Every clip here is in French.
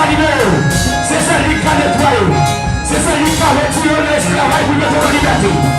C'est celui qui a nettoyé. C'est celui qui a retiré l'esclavage pour mettre en liberté.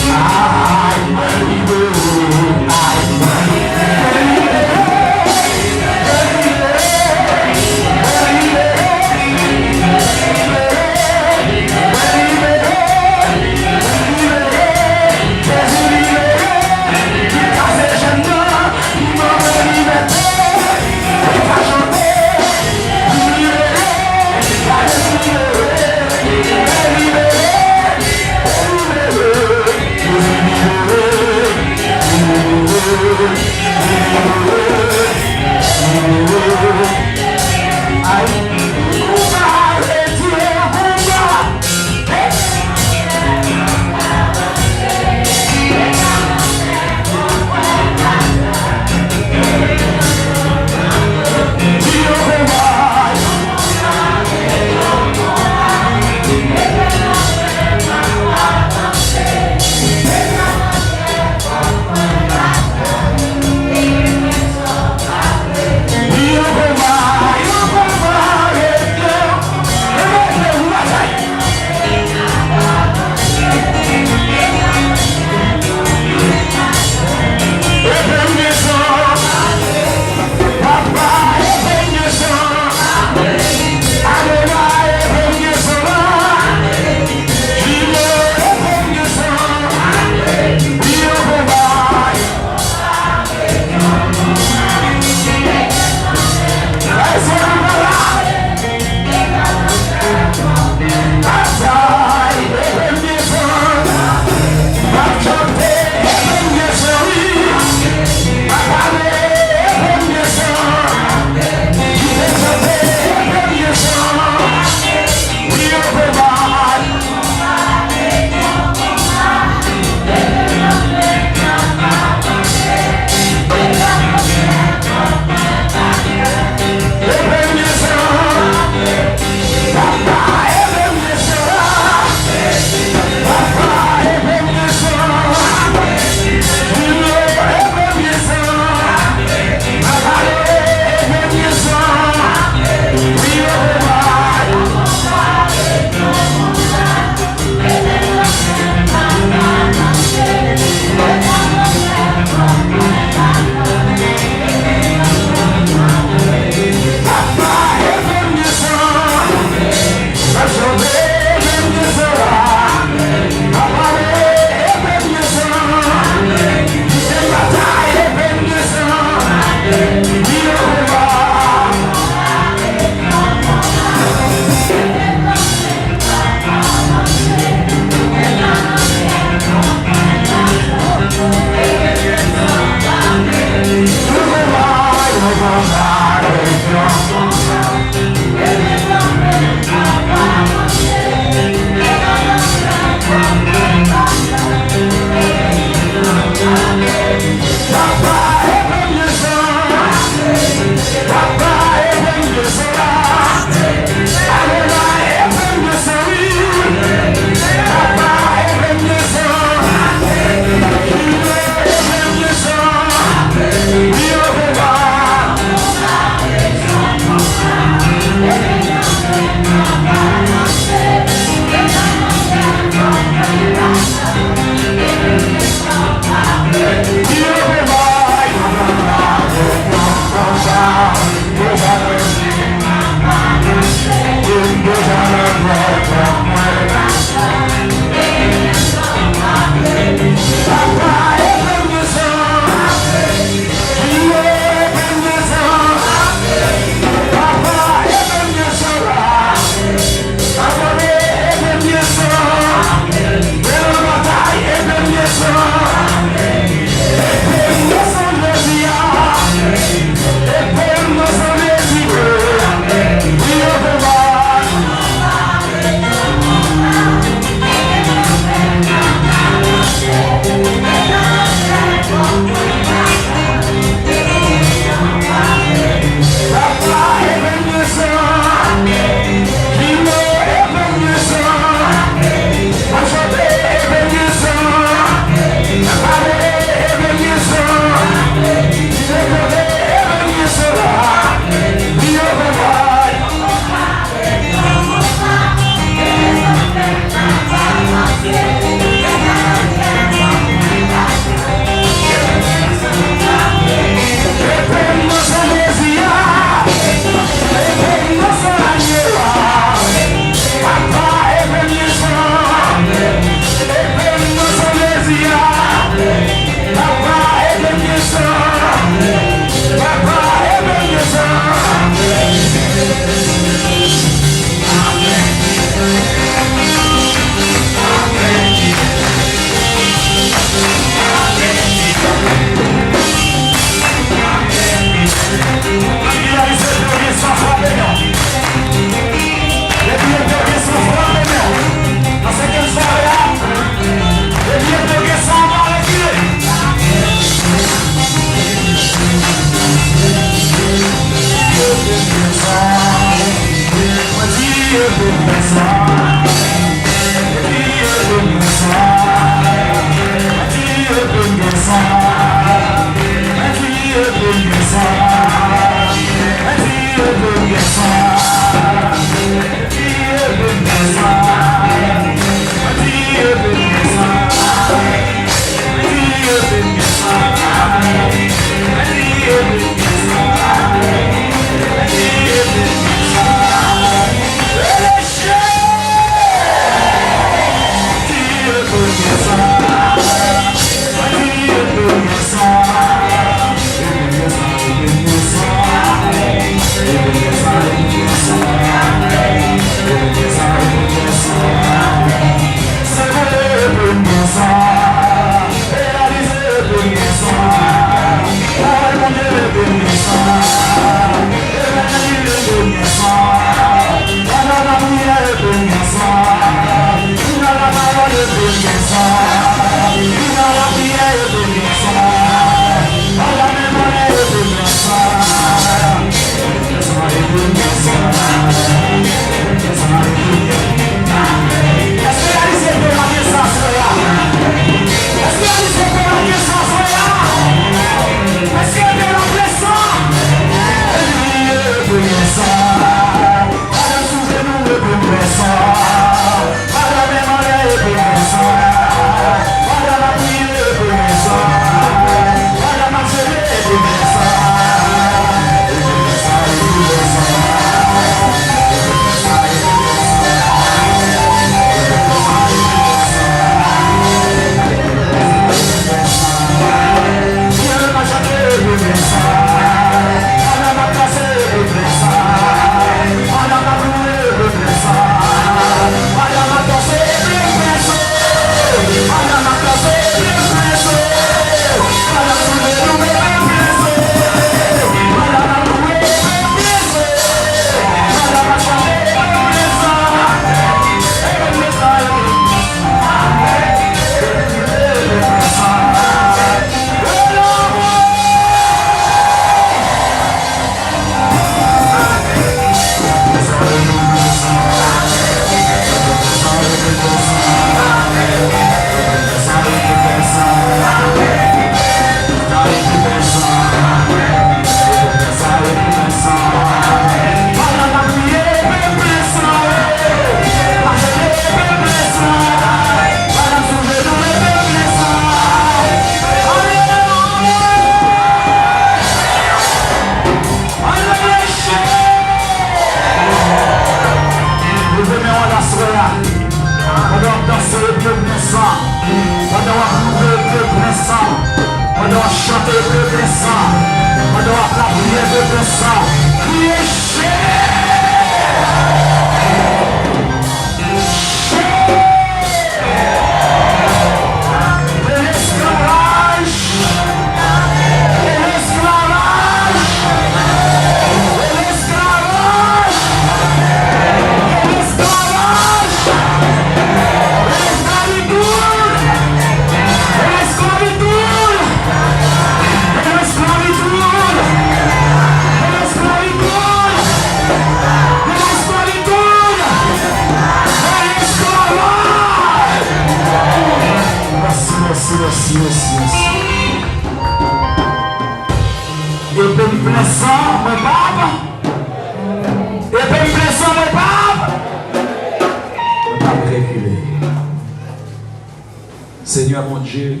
Seigneur mon Dieu,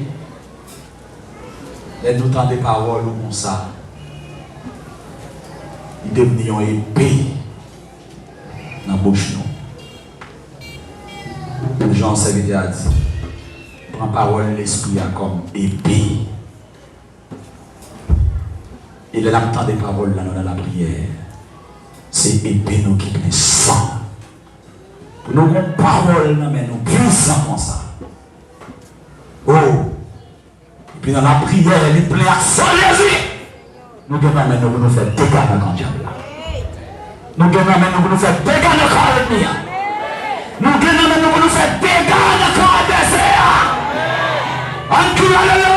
aide-nous tant des paroles comme ça. Il devient une épée dans la bouche. Jean Serviteur a dit, prends parole l'esprit comme épée. Et là, temps des paroles là dans la prière, c'est épée nous qui prend sang. Pour nous avons parole, mais nous puissons comme ça. Oh! Et puis dans la prière, il est plein à sang Jésus. Nous devons nous faire dégâts dans le diable. Nous devons nous faire dégâts dans le corps ennemi. Nous devons nous faire dégâts dans le corps adversaire. En crie alléluia.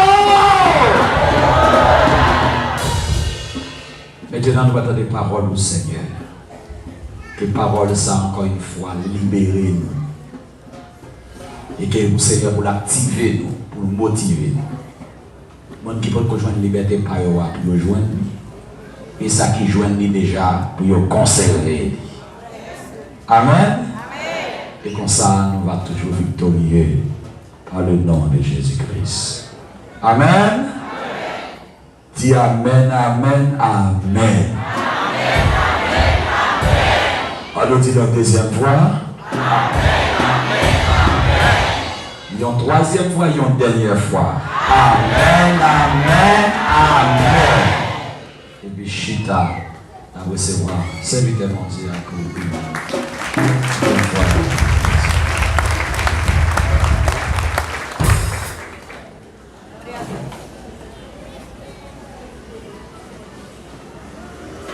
Maintenant, nous attendons des paroles au Seigneur. Que parole ça encore une fois libérer nous. Et que vous Seigneur pour l'activer nous, pour nous motiver nous. Monde qui peut rejoindre la liberté par eux, pour nous joindre. Et ça qui joint nous déjà pour nous conserver. Amen. Et comme ça, nous va toujours victorieux par le nom de Jésus-Christ. Amen. Dis Amen, Amen, Amen. Alors dis la deuxième fois. Amen, Amen, Amen. Une troisième fois, une dernière fois. Amen, Amen, Amen. Et puis Chita à recevoir. Serviteur mon Dieu à couper.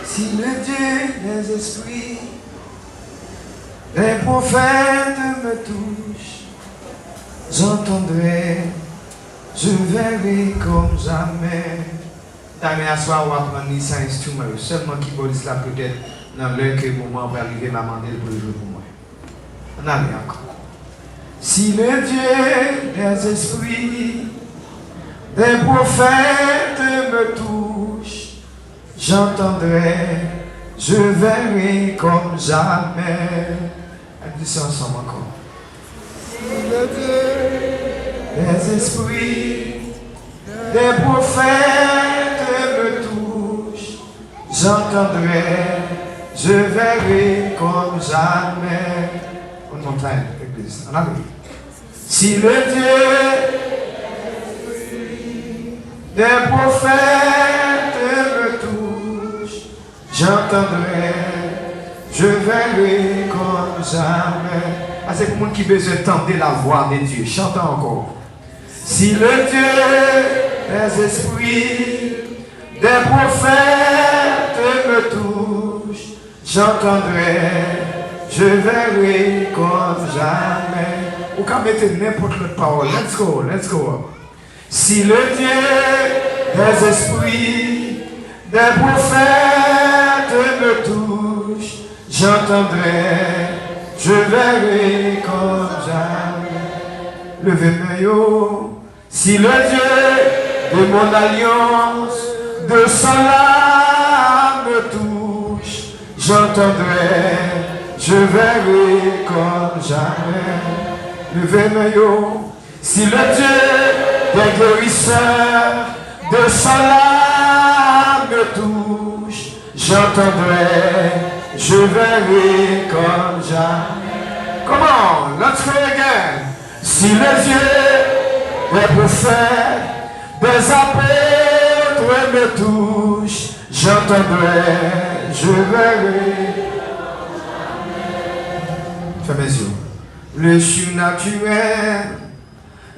Si le Dieu des esprits, les prophètes me touchent, j'entendrai, je verrai comme jamais. T'as à soir, on va prendre un instrument, seulement qui peut cela peut-être dans l'heure que le moment va arriver, m'a demandé pour le jouer pour moi. On a encore. Si le Dieu des esprits, des prophètes me touchent, j'entendrai, je verrai comme jamais. On dit ça ensemble encore. Si le Dieu des esprits, des prophètes me touchent, j'entendrai, je verrai comme jamais. On montagne, église. On a vu. Si le Dieu des prophètes me touchent, j'entendrai, je verrai comme jamais. Ah, c'est pour moi qui besoin d'entendre la voix de Dieu. Chantons encore. Si le Dieu des esprits, des prophètes me touchent, j'entendrai, je verrai comme jamais. Ou quand mettez n'importe quelle parole. Let's go, let's go. Si le Dieu des esprits, des prophètes me touchent, j'entendrai, je verrai comme jamais. Levez-moi, si le Dieu de mon alliance, de son âme me touche, j'entendrai, je verrai comme jamais. Levez-moi, si le Dieu des guérisseurs, de son âme me touche, j'entendrai, je verrai comme jamais. Comment? Let's go again. Si les yeux des prophètes, des apôtres me touchent, j'entendrai, je verrai. Fermez mes yeux. Le surnaturel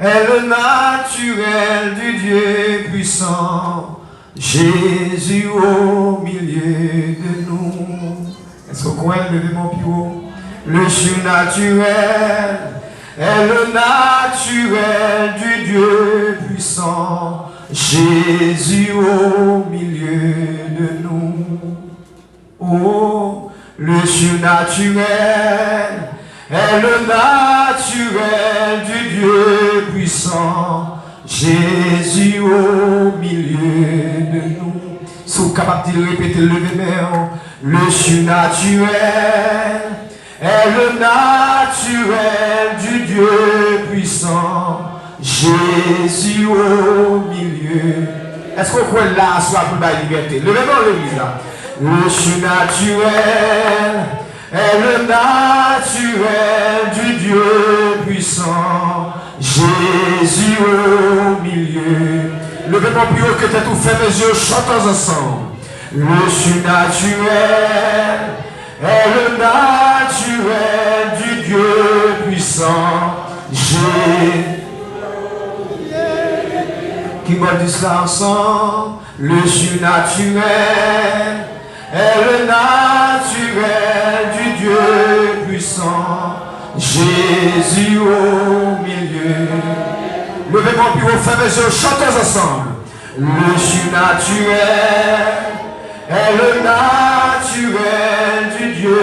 est le naturel du Dieu puissant, Jésus au milieu de nous. Est-ce que vous pouvez lever mon pied haut? Le surnaturel est le naturel du Dieu puissant, Jésus au milieu de nous. Oh, le surnaturel est le naturel du Dieu puissant, Jésus au milieu de nous. Si vous êtes capable de répéter, levez-moi. Le surnaturel est le naturel du Dieu puissant, Jésus au milieu. Est-ce qu'on peut là soit pour la liberté? Levez-moi l'église là. Le surnaturel est le naturel du Dieu puissant, Jésus au milieu. Levez-moi plus haut que t'es tout fait, mes yeux, chantons ensemble. Le surnaturel est le naturel du Dieu puissant, Jésus. Qui me dit cela ensemble? Le surnaturel est le naturel du Dieu puissant, Jésus au milieu. Levez-moi plus haut, frères et sœurs, chantons ensemble. Le surnaturel est le naturel du Dieu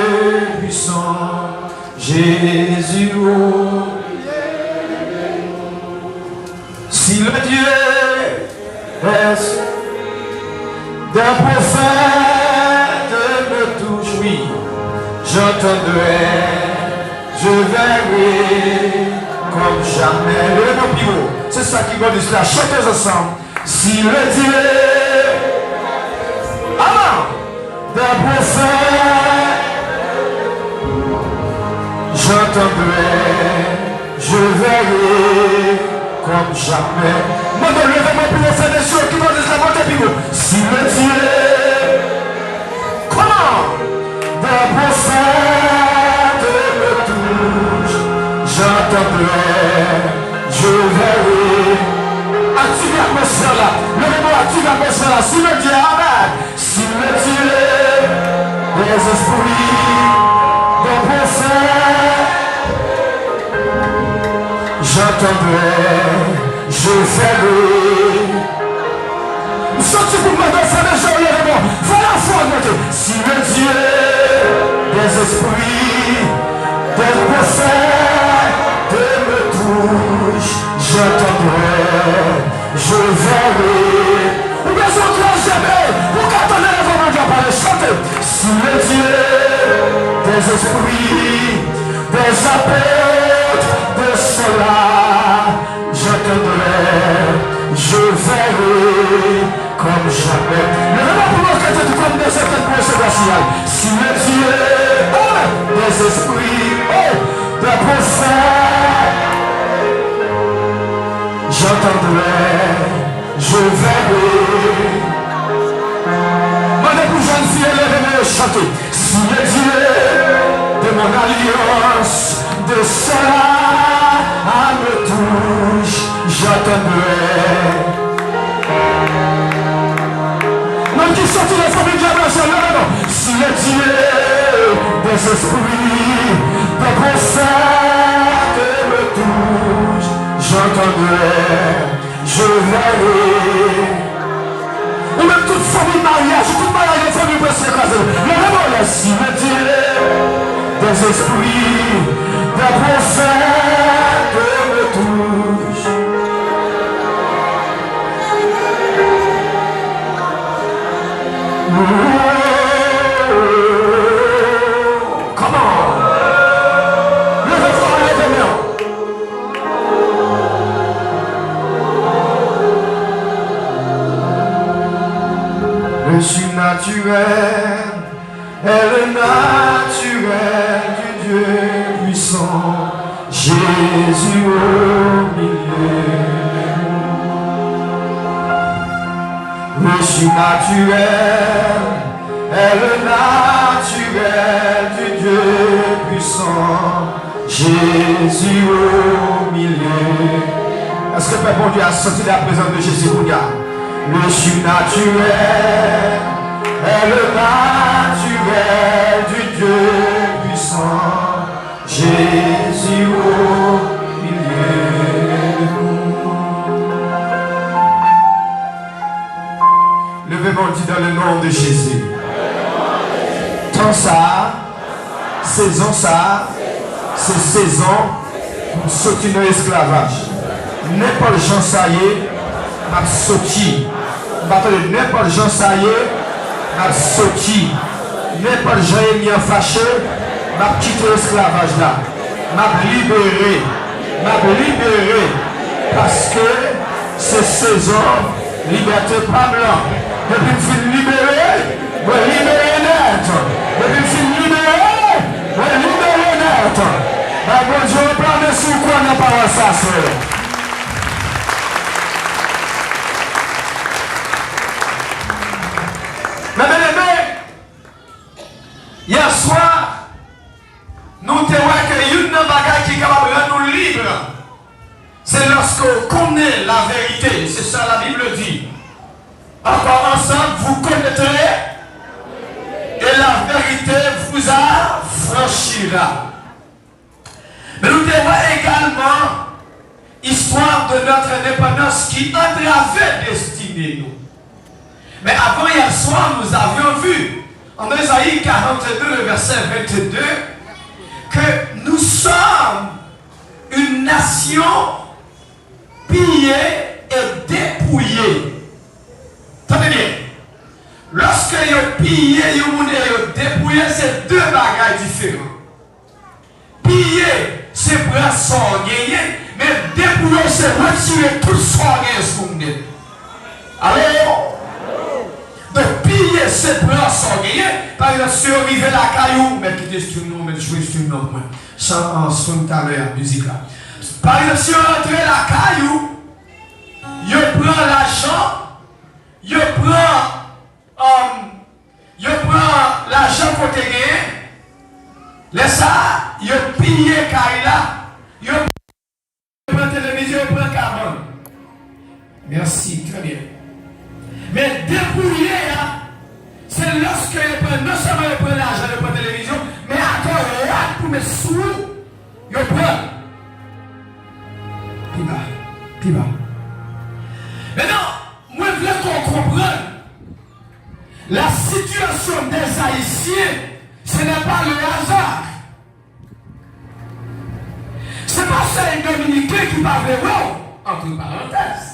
puissant, Jésus, oh. Si le Dieu est d'un prophète me touche, oui, j'entendrai, je verrai comme jamais. Le mon pivot, c'est ça qui va dire cela. Chantez ensemble. Si le Dieu d'un prophète, j'entendrai, je verrai comme jamais. Maintenant, levez-moi pour vous faire des choses qui vont dire la montée pivot. Si le Dieu, comment d'un prophète me touche, j'entendrai, je verrai. Active l'atmosphère là. Levez-moi, active l'atmosphère là. Si le Dieu, amen. Si le Dieu des esprits d'un prophète, j'entendrai, je verrai. Nous sommes pour me faire des gens, levez-moi. Voilà la foi, montez. Si le Dieu des esprits d'un prophète me touche, j'entendrai, je verrai. Ou bien je ne jamais. Vous qu'attendez le moment de parler, chantez. Si le Dieu des esprits, des apôtres, de cela, j'entendrai, je verrai comme jamais. Mais maintenant pour moi, quand tu comme de certaines procédures, si le Dieu des esprits, des prophètes, j'entendrai, je verrai. Maintenant pour jeune fille, levez-moi chanter. Si le Dieu de mon alliance, de cela me touche, j'entendrai. Même qui sortit les familles de la nation, non. Si le Dieu des esprits, des prophètes me touche, j'entendrai, je verrai. Ou même toute famille mariage, toute mariage de famille peut s'écraser. Mais vraiment, si le Dieu des esprits, des prophètes me touche. Comment? Levez-vous, levez-moi. Le surnaturel est le naturel du Dieu puissant, Jésus au milieu. Le surnaturel est le naturel du Dieu puissant, Jésus au milieu. Est-ce que le Père bon Dieu a senti la présence de Jésus pour gars? Le surnaturel est le naturel du Dieu puissant, Jésus au milieu de nous. Levez-moi dit dans le nom de Jésus. Temps ça, saison ça, c'est saison pour sortir dans l'esclavage. N'importe gens ça y est, m'a sorti. N'importe gens ça y est, m'a sorti. N'importe gens est mis en fâché, m'a quitté l'esclavage là. M'a libéré. Parce que c'est saison, liberté pas blanc. Depuis que je suis libéré, je suis libéré net. Depuis que je suis libéré, je suis libéré net. Mais bon Dieu, on prend des sous quoi n'a pas ça, c'est. Mais bien aimé, hier soir, nous te voyons que une bagaille qui est capable de nous libres, c'est lorsqu'on connaît la vérité. C'est ça la Bible dit. Encore ensemble, vous connaîtrez et la vérité vous affranchira. Mais nous te voyons également histoire de notre indépendance qui entravait destinée nous. Mais avant hier soir, nous avions vu en Ésaïe 42, le verset 22, que nous sommes une nation pillée et dépouillée. Tenez bien. Lorsque vous pillez et vous dépouillez, c'est deux bagages différents. Piller, c'est prendre son gagné, mais dépouiller, c'est retirer tout son gagné sur vous. Allô? Donc, piller, c'est prendre son gagné. Par exemple, si vous arrivez à la caillou, mais quittez ce nom, mais jouez ce nom, chant en son tout à l'heure, musique là. Par exemple, si vous rentrez à la caillou, vous prenez l'argent, vous prenez l'argent côté gagné, laissez ça, vous pillez Kaila, vous prenez la télévision, vous prenez carbone. Merci, très bien. Mais dépouiller, c'est lorsque vous prenez, non seulement vous prenez l'argent, vous prenez la télévision, mais encore pour mes sous, vous prenez. Puis bas. Maintenant, moi je veux qu'on comprenne la situation des Haïtiens, ce n'est pas le hasard. C'est pas ça un Dominicain qui parle de entre parenthèses.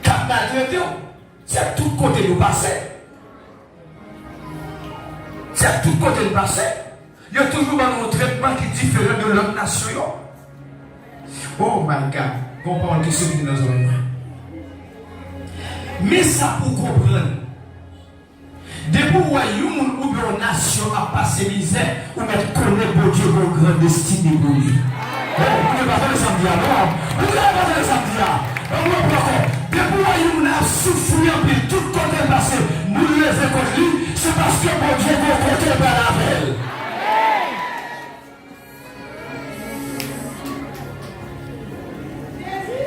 Cap Madrid, c'est tout côté nous passer. C'est tout côté nous passer. Il y a toujours un traitement qui est différent de l'autre nation. Oh my God, comprendre que c'est dans nos oreilles. Mais ça pour comprendre. Depuis que royaume ou bien nation a passé misère, ou mettre connaître bon Dieu vos grandes destinées pour lui. Vous ne pouvez pas faire le samedi alors. Vous ne pouvez pas faire le samedi là. Depuis que royaume a souffert en plus tout côté passé, nous les contre lui, c'est parce que bon Dieu vos côté par la veille.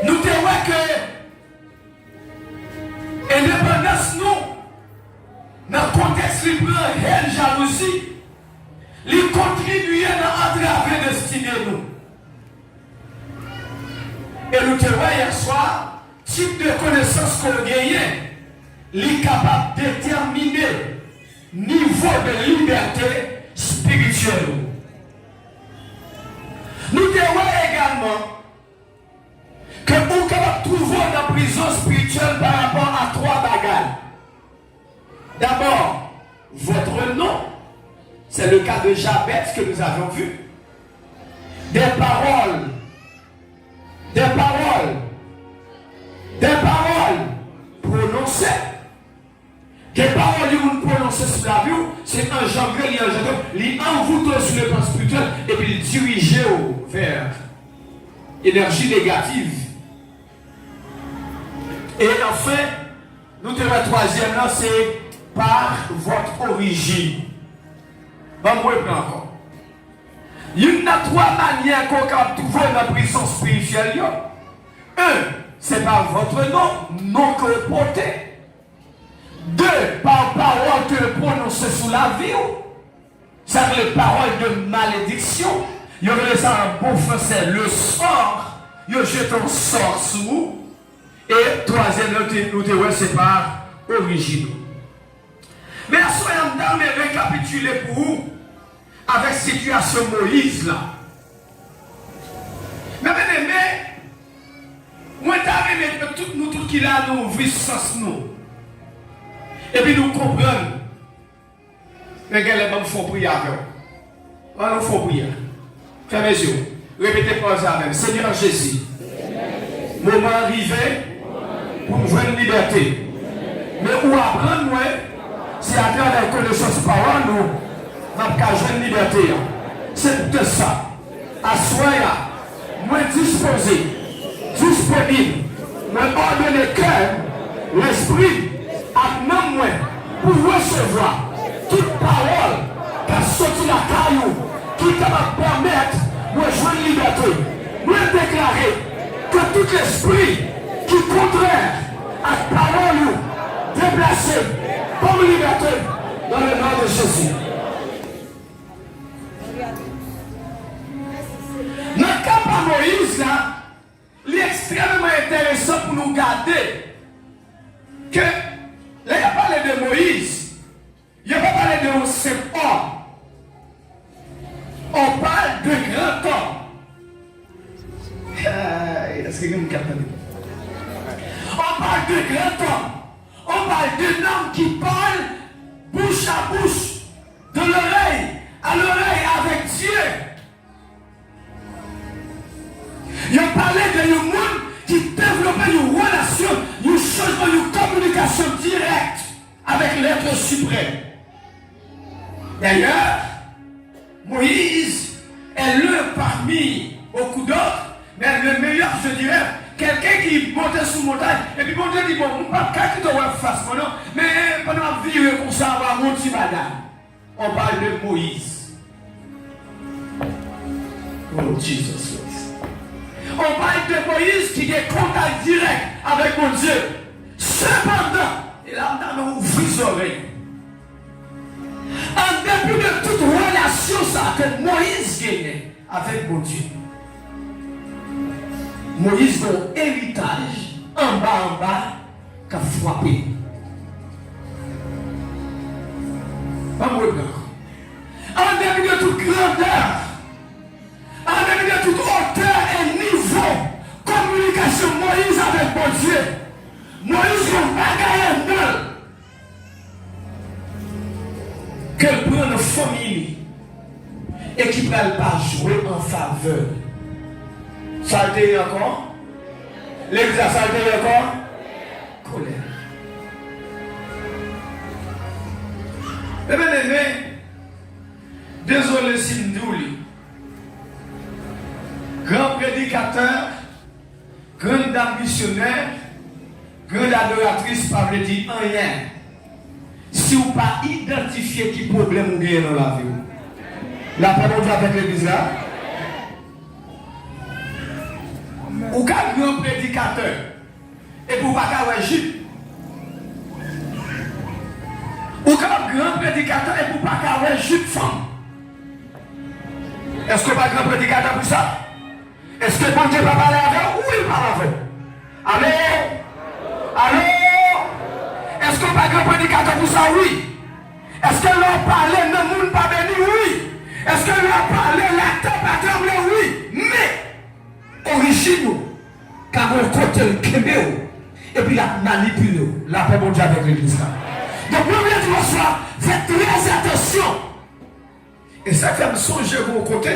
Nous te voyons que l'indépendance nous, dans le contexte libre, haine, jalousie, les contribuer à entraver la destinée nous. Et nous te voyons hier soir, type de connaissance qu'on gagne, les capables de déterminer niveau de liberté spirituelle. Nous te voyons également que vous pouvez trouver dans la prison spirituelle par rapport à trois bagages. D'abord, votre nom, c'est le cas de Jabez que nous avons vu. Des paroles prononcées. Des paroles que vous prononcez sur la vie, c'est engendré, il envoûté sur le plan spirituel et puis dirigé vers l'énergie négative. Et enfin, nous te le troisième là, c'est par votre origine. Bon, moi, je prends encore. Il y a trois manières qu'on peut trouver dans la prison spirituelle. Un, c'est par votre nom que vous portez. Deux, par parole que vous prononcez sous la vie. Ça veut dire paroles de malédiction. Il y a ça en bon français, le sort. Il y a jeté un sort sur vous. Et troisième, nous c'est par origine. Mais soyons dans mes récapituler pour vous avec la situation Moïse là. Mais bien aimé, moi t'avais nous tout qui là nous ouvrir sens nous. Et puis nous comprenons. Mais quel est font prier avec. On nous faut prier. Fermez les yeux. Répétez pas ça même. Seigneur Jésus. Moment arrivé pour nous jouer une liberté. Mais où apprendre moi, c'est à travers la connaissance parole nous n'avons jouer une liberté. C'est de ça. Assoya, moi disposé, disponible, moi ordonner cœur, l'esprit, à même moi, pour recevoir toute parole qui a sorti la caillou, qui va permettre de jouer une liberté. Moi déclarer que tout esprit qui est contraire à la parole déplacé comme liberté dans le nom de Jésus. Dans le cas de Moïse, là, il est extrêmement intéressant pour nous garder que, là, il a parlé de Moïse, il n'a pas parlé de un simple homme Est-ce que vous captez? On parle de grand homme. On parle d'un homme qui parle bouche à bouche, de l'oreille à l'oreille avec Dieu. Il a parlé de un monde qui développait une relation, une changement, une communication directe avec l'être suprême. D'ailleurs, Moïse est l'un parmi beaucoup d'autres, mais le meilleur, je dirais, quelqu'un qui montait sur montagne, et puis mon Dieu dit, bon, on ne peut pas quitter face, non, mais pendant vivre comme ça, on va monter madame. On parle de Moïse. Oh, Jesus Christ. On parle de Moïse qui est contact direct avec mon Dieu. Cependant, il a ouvert les oreilles. En dépit de toute relation ça, que Moïse gagnait avec mon Dieu. Moïse, son héritage, en bas, qu'a frappé. En dépit de toute grandeur, en dépit de toute hauteur et niveau, communication Moïse avec mon Dieu. Moïse n'a pas gagné un qu'elle prend une famille et qui ne peut pas jouer en faveur. Ça a été encore? L'église a été encore? Colère. Eh bien, désolé si nous grand prédicateur, grande dame missionnaire, grande adoratrice, pas veut dire rien. Si vous pas identifier qui problème vous avez dans la vie. La parole avec l'église là. Ou qu'un grand prédicateur et pour pas qu'à Égypte. Ou qu'un grand prédicateur et pour pas qu'à Égypte femme. Est-ce que pas grand prédicateur pour ça? Est-ce que bon Dieu va parler avec vous? Oui, il parle avec vous. Allô? Allô? Est-ce qu'on va grand prédicateur pour ça? Oui. Est-ce que l'on parlait, le monde pas béni? Oui. Est-ce que l'on parlait, la terre pas tremblé? Oui. Mais, origine, car on côté le kébé, et puis la manipule, la paix bon Dieu avec l'église. Donc, premier dimanche soir, faites très attention. Et ça fait me songer de mon côté.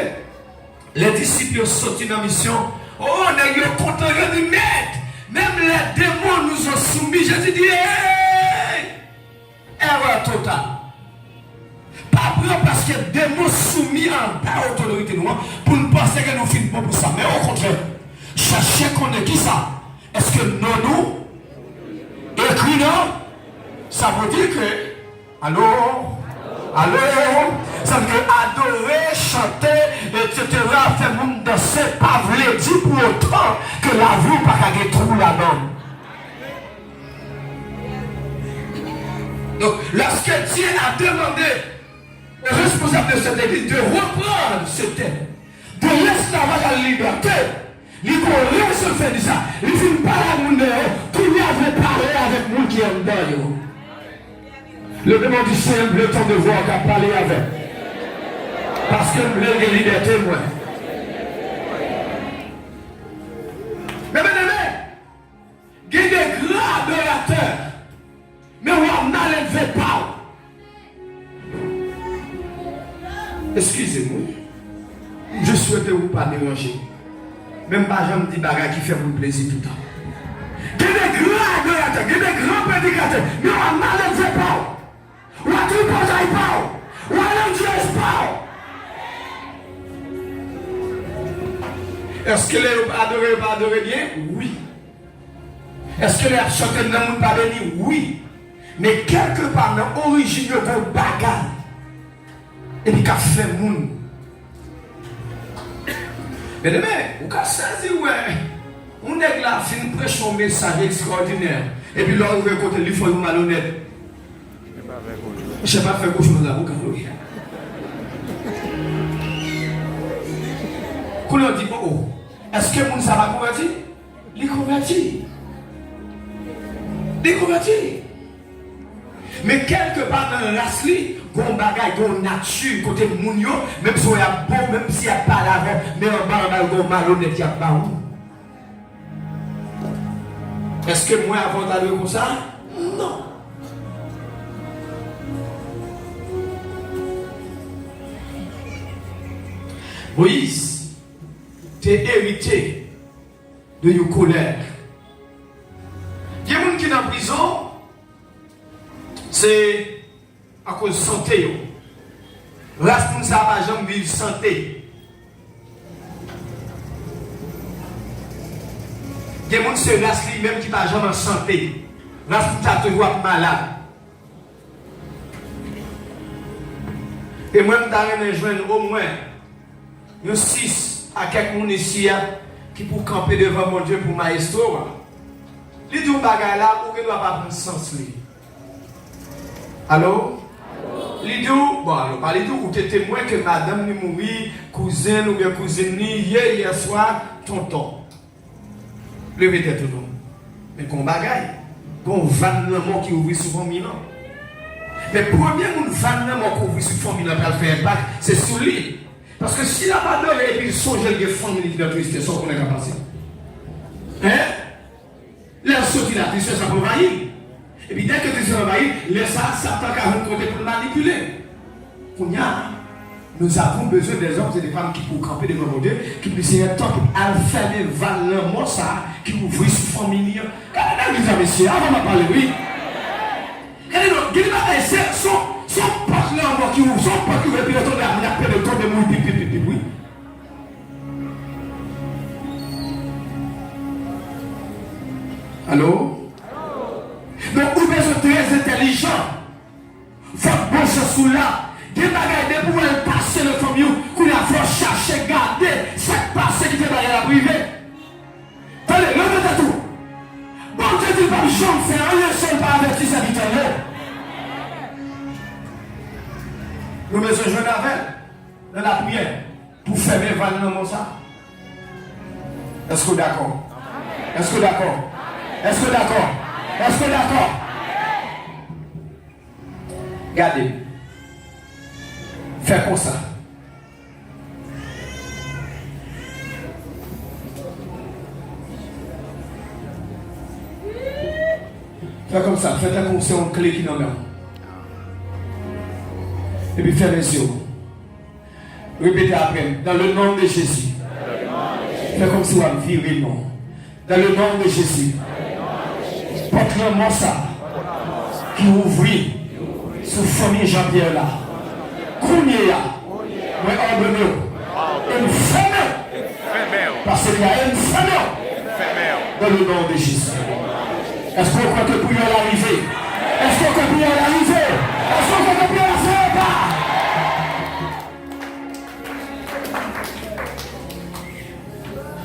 Les disciples sont en mission. Oh, on est content de nous mettre. Même les démons nous ont soumis. Je dis, hey! Erreur totale. Pas prendre parce que les démons soumis en bas autorité noire pour nous penser que nous finissons pour ça. Mais au contraire, cherchez qu'on est qui ça? Est-ce que nous, écrit non? Ça veut dire que, allô? Allô? Ça veut dire adorer, chanter, etc. Faire monde danser, pas voulu dire pour autant que la vie pas qu'à get trou là-dedans. Donc, lorsque Dieu a demandé aux responsables de cette église de reprendre ce thème, de l'esclavage à la liberté, il faut se faire de ça. Il ne faut pas la monde qui vient parler avec nous qui est en dedans. Le demande du Seigneur, le temps de voir qu'à parler avec. Parce que le liberté, moi. Mais bien aimé, il y a des grands adorateurs, mais on n'a levé pas. Excusez-moi, je souhaite vous pas déranger. Même pas j'aime dire bagarre qui fait vous plaisir tout le temps. Il y a des grands adorateurs, il y a des grands prédicateurs, mais on n'a levé pas. Ou à tout portail pas. Ou à l'enjeu pas. Est-ce que les adorés pas adorer bien? Oui. Est-ce que les chanter dans le monde pas béni? Oui. Mais quelque part dans l'origine de vos bagages, et puis qu'a fait le monde. Mais demain, vous avez saisi, ouais. On est là, fin prêche un message extraordinaire. Et puis là, vous avez côté, il faut être malhonnête. Je ne sais pas faire quelque chose dans la bouche. Quand on dit, oh, est-ce que mon ça va convertir? Il est converti. Il est converti. Mais quelque part dans la race, on bagaille, on nature, côté mounio, même si on a bon, même si il n'y a pas l'avant, mais on va malhonnête, il n'y a pas où. Est-ce que moi avant d'aller comme ça? Non. Moïse, tu es hérité de une colère. Il y a des gens qui sont en prison, c'est à cause de santé. Responsable à jamais vivre santé. Il y a des gens qui se restent lui-même qui n'ont jamais en santé. Responsable toujours malade. Et moi, je vais joindre au moins 6 à quelques personnes ici qui pour camper devant mon Dieu pour maestro. Les deux bagages là, pour que ne doit pas prendre sens. Allô? Les deux, bon, alors, pas les deux, ou tu es témoin que madame ni mourit, cousine ou bien cousine ni hier soir, tonton. Levez tête tout le monde. Mais qu'on bagaille, qu'on vannement qui ouvre souvent Milan. Mais premier vannement qui ouvre souvent Milan pour faire impact, c'est sur lui. Parce que s'il n'a pas donné et puis il songe à des familles qui ont tristesse, ça qu'on est capable. Hein? L'air sorti la tristesse, ça peut envahir. Et puis dès que tu es envahi, laisse ça, ça t'a qu'à rencontrer pour le manipuler. Nous avons besoin des hommes et des femmes qui pour camper devant mon Dieu, qui puissent être temps pour faire des valeurs, ça, qui ouvrent sur famille. Quand vous avez messieurs, avant de parler, oui. Quand vous avez son partenaire qui ouvre, son partenaire qui ouvre, puis il a peur de tomber, oui. Allô? Donc, vous êtes très intelligent. Votre bon sous là. Des bagages pour passer le famille, qu'on a fait chercher, garder, cette passée qui fait dans la privée. Allez, levez tout. Bon Dieu dit, pas de chambre, c'est rien seul par avertir sa vie. Nous mettons jouer avec dans la prière pour fermer le val dans ça. Est-ce que d'accord? Est-ce que d'accord? Est-ce que d'accord? Est-ce que d'accord? Regardez. Fais comme ça. Fais comme ça. Fais comme si on clé qui n'en a. Et puis fais les yeux. Répétez après. Dans le nom de Jésus. Fais comme si on vire le nom. Dans le nom de Jésus. Porte-le-moi ça. Qui ouvrit. Sous famille Jean-Pierre là. Kounia, mais ordonnez une femelle. Parce qu'il y a une femelle dans le nom de Jésus. Est-ce qu'on croit que pour y arriver? Est-ce qu'on croit que pour y arriver? Est-ce qu'on croit que pour y faire pas?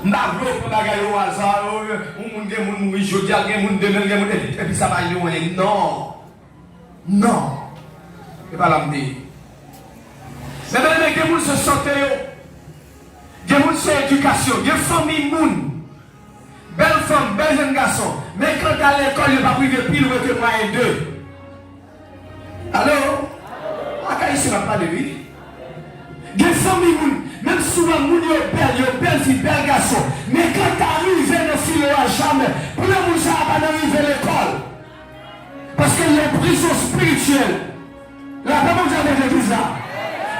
M'ablo pour bagaille au hasard, on monde mourir, je dis à quelqu'un monde demain, et puis ça va y loin. Non. Non. C'est pas l'amener. Mais les gens se sentent, les gens se éducation, les familles, belle femme, belle jeune garçon. Mais quand à l'école, il n'y a pas privé pile ou que moyen deux. Alors, à ici, on va pas de lui. Des familles, même souvent, ils belle fille, belle garçon. Mais quand tu arrives dans le fil à jamais, pour le monde, ça va pas arriver à l'école. Parce qu'il y a une prison spirituelle. La parole de l'église là.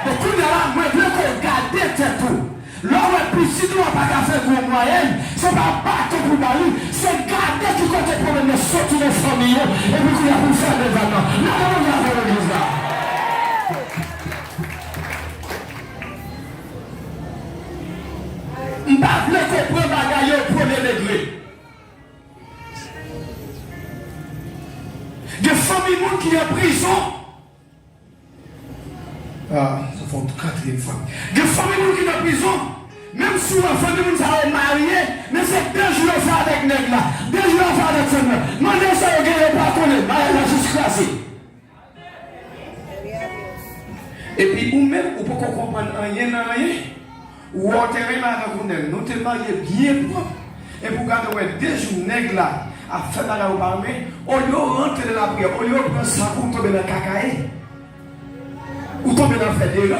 Donc, tout là, moi, je veux qu'on garde tout. L'homme est plus, si nous n'avons pas qu'à faire pour moyenne, ce n'est pas battre pour Marie, c'est garder tout côté problème de sortir de famille et puis qu'il y a pour faire des vêtements. La parole de l'église là. Je ne vais pas comprendre bagaille au premier degré. Des familles qui sont en prison. Ah, ça fait une quatrième fois. Des familles qui sont en prison, même si la famille qui sont mariée, mais c'est 2 jours de faire avec nègre là, 2 jours de faire avec ce nègre. Mandez ça, vous ne pas connaître, mariage là juste classé. Et puis, ou même, vous pouvez comprendre rien dans rien, ou enterrer là avec vous, nous te mariés bien propre. Et pour garder 2 jours nègre là, à faire dans la parmi, au lieu de rentrer dans la prière, au lieu de prendre ça pour tomber dans le cacaï. Ou tomber dans le fait déjà,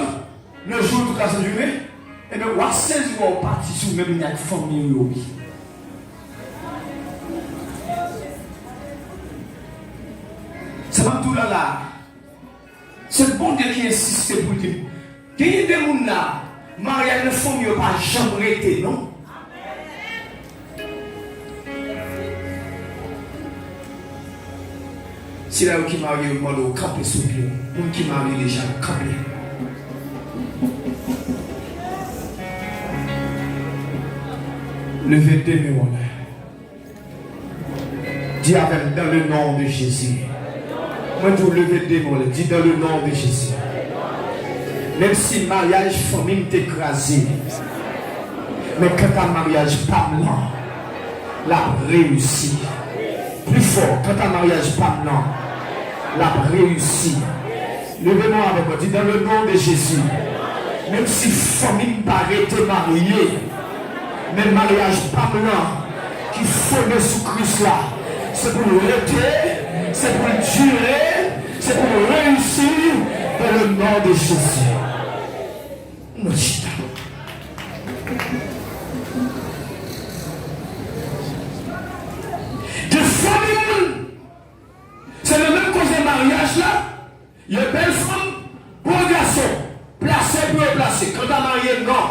le jour toute la journée, et bien, on saisir au parti sur même une famille. Ça tout là. C'est bon Dieu qui insiste pour dire. Il y a des gens là, mariage ne font mieux pas jamais été, non? Si là qui marie au monde au camp et sous pied, ou qui marie déjà campé. Levez tes mains. Dis avec dans le nom de Jésus. Moi je vous levez tes mains, dis dans le nom de Jésus. Même si le mariage famille t'écrasé, mais quand un mariage pas blanc, la réussi. Plus fort, quand un mariage pas blanc, la réussi. Levez-moi avec moi, dis dans le nom de Jésus. Même si famille paraît te mariée, mais mariage pas blanc, qui fonde sous Christ là, c'est pour rester, c'est pour durer, c'est pour réussir dans le nom de Jésus. De famille, c'est le même cause de mariage là. Il y a une belle femme, bon garçon, placé pour placer. Quand tu as marié, non.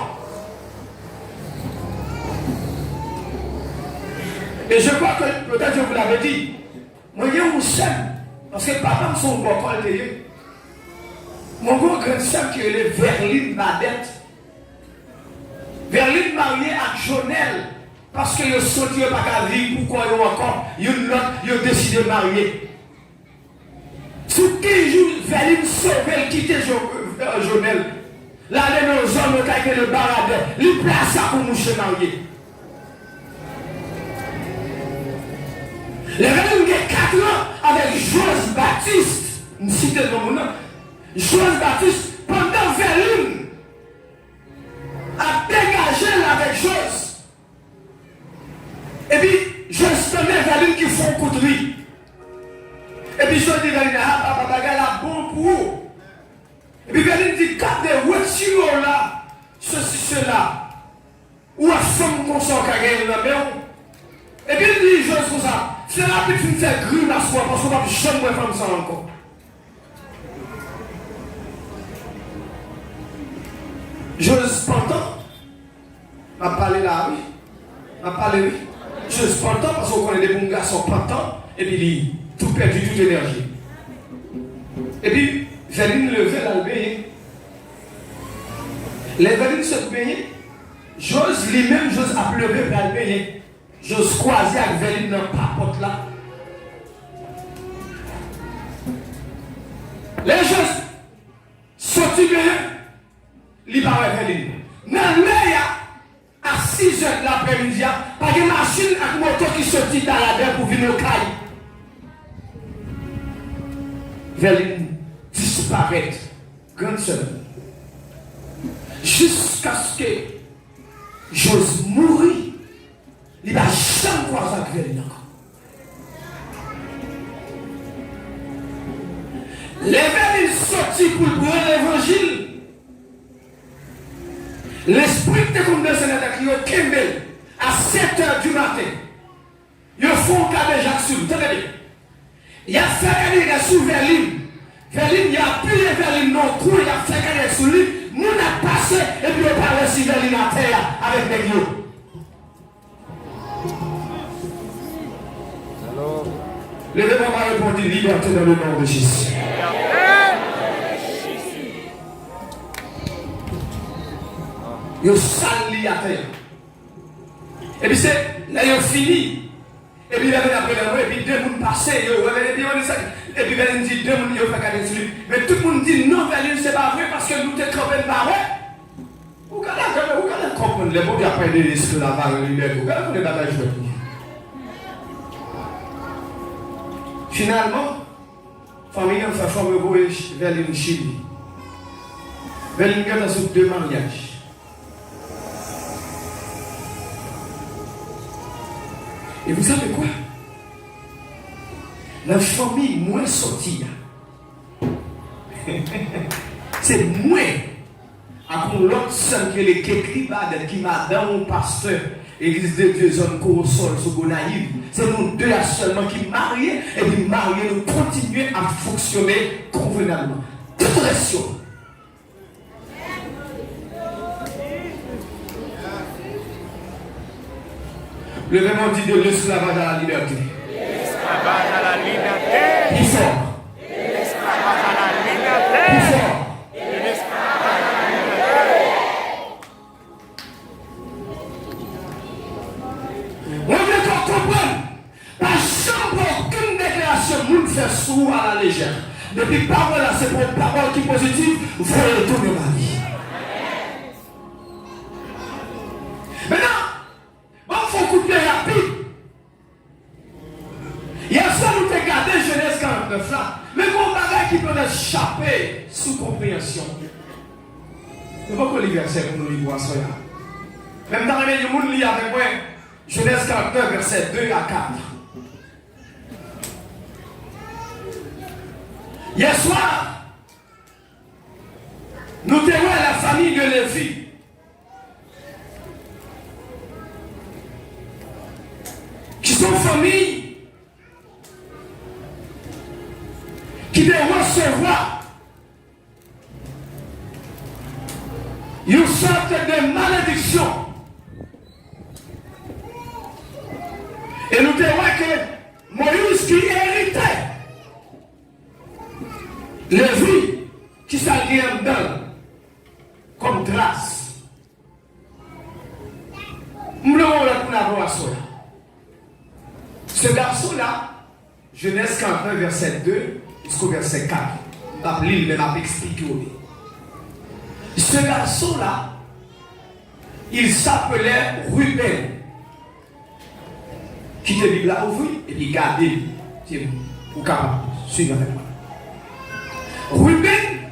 Et je crois que peut-être je vous l'avais dit. Moi, il y a un seul, parce que papa me sont beaucoup altérés. Mon grand sœur qui est Verline Badette. Verline mariée à Jonel. Parce que ils sont sortis par la vie, pourquoi ils ont encore, ils ont décidé de marier. Sous 15 jours, Verline sauve, quitte Jonel. Là, les hommes qui ont le baradeur, ils placent ça pour nous chez marier. Les Verline ont 4 ans avec Joseph Baptiste. Une cité de mon nom. Joseph Baptiste, pendant Verline, a dégagé avec Joseph. Et puis, je tenais Verline qui font coup de riz. Et puis, je dis Verline, ah, papa, la bon pour vous. Et puis, Verline dit, garde des voitures là, ceci, cela. Ou à femme qu'on s'en carré dans la maison. Et puis, il dit, Joseph, comme ça, c'est rapide de faire gris la soie, parce qu'on va jamais faire ça encore. Joseph Pantan, m'a parlé là, oui. M'a parlé, oui. Joseph Pantan, parce qu'on connaît des bons garçons Pantan, et puis il tout perdu, toute l'énergie. Et puis, Verline levait là, le baigner. Les Verline se baigner. Joseph lui-même, Joseph a pleuré pour le baigner. Joseph croisé avec Verline dans le papote là. Les Joseph sortis baigner. Libre Verline. Dans l'air, à 6 h de l'après-midi, pas de machine avec moto qui sortit dans la mer pour venir au caille. Verline disparaît. Grande sœur. Jusqu'à ce que j'ose mourir, il n'a jamais croisé avec Verline encore. Les Verline sortis pour prendre l'évangile. L'esprit de condamnation d'attaque, Kembel, à 7 h du matin, ils font un cas de Jacques Soul. Il y a fait un cas sur Verline. Verline, il y a plié Verline non trou, il y a fait un cas sur lui. Nous avons passé et puis on parle sur Verline à terre avec des guillots. Le débat va répondre liberté dans le nom de Jésus. Ils sali à terre. Et puis c'est là ils ont fini. Et puis il avait après la et puis 2 personnes passaient, et puis Verline dit 2 personnes ils ont fait garder sur lui. Mais tout le monde dit non, Verline c'est pas vrai parce que nous t'es campé pas vrai. Vous allez comprendre les mots qui après des risques là bas le liberté. Vous allez les bagages de lui. Finalement, famille a fait former Verline Chili. Verline a dans 2 mariages. Et vous savez quoi? La famille moins sortie. C'est moins à l'autre seul qui est écrit qui m'a dans mon pasteur, Église de Dieu, zone Corosol, Sogonaïve. C'est nous deux seulement qui mariés, et puis mariés, nous continuer à fonctionner convenablement. Toute pression. Le même on dit de l'esclavage à la liberté. L'esclavage à la liberté. Plus fort. L'esclavage à la liberté. Plus fort. L'esclavage à la liberté. On veut qu'on comprenne. Pas jamais aucune déclaration, nous fait souvent à la légère. Depuis parole là, c'est pour une parole qui est positive, vous allez retourner ma vie. Maintenant, bon, il faut couper rapide. Hier soir, nous avons gardé Genèse 49 là. Mais mon bagage qui peut échapper sous compréhension. Ne pas que les versets pour nous lire ça. Même dans les gens qui lisent avec moi, Genèse 49, verset 2 à 4. Hier soir, nous avons la famille de Lévi. Qui sont familles qui doivent recevoir une sorte de malédiction. Et nous devons que Moïse qui héritait Lévi qui s'allie en dedans comme trace. Nous devons avoir ça. Ce garçon-là, Genèse 49, verset 2 jusqu'au verset 4. Je vais lire, mais je vais expliquer. Ce garçon-là, il s'appelait Ruben. Qui te Bible là ouvrir et puis garder. Pour capable suivre avec moi. Ruben,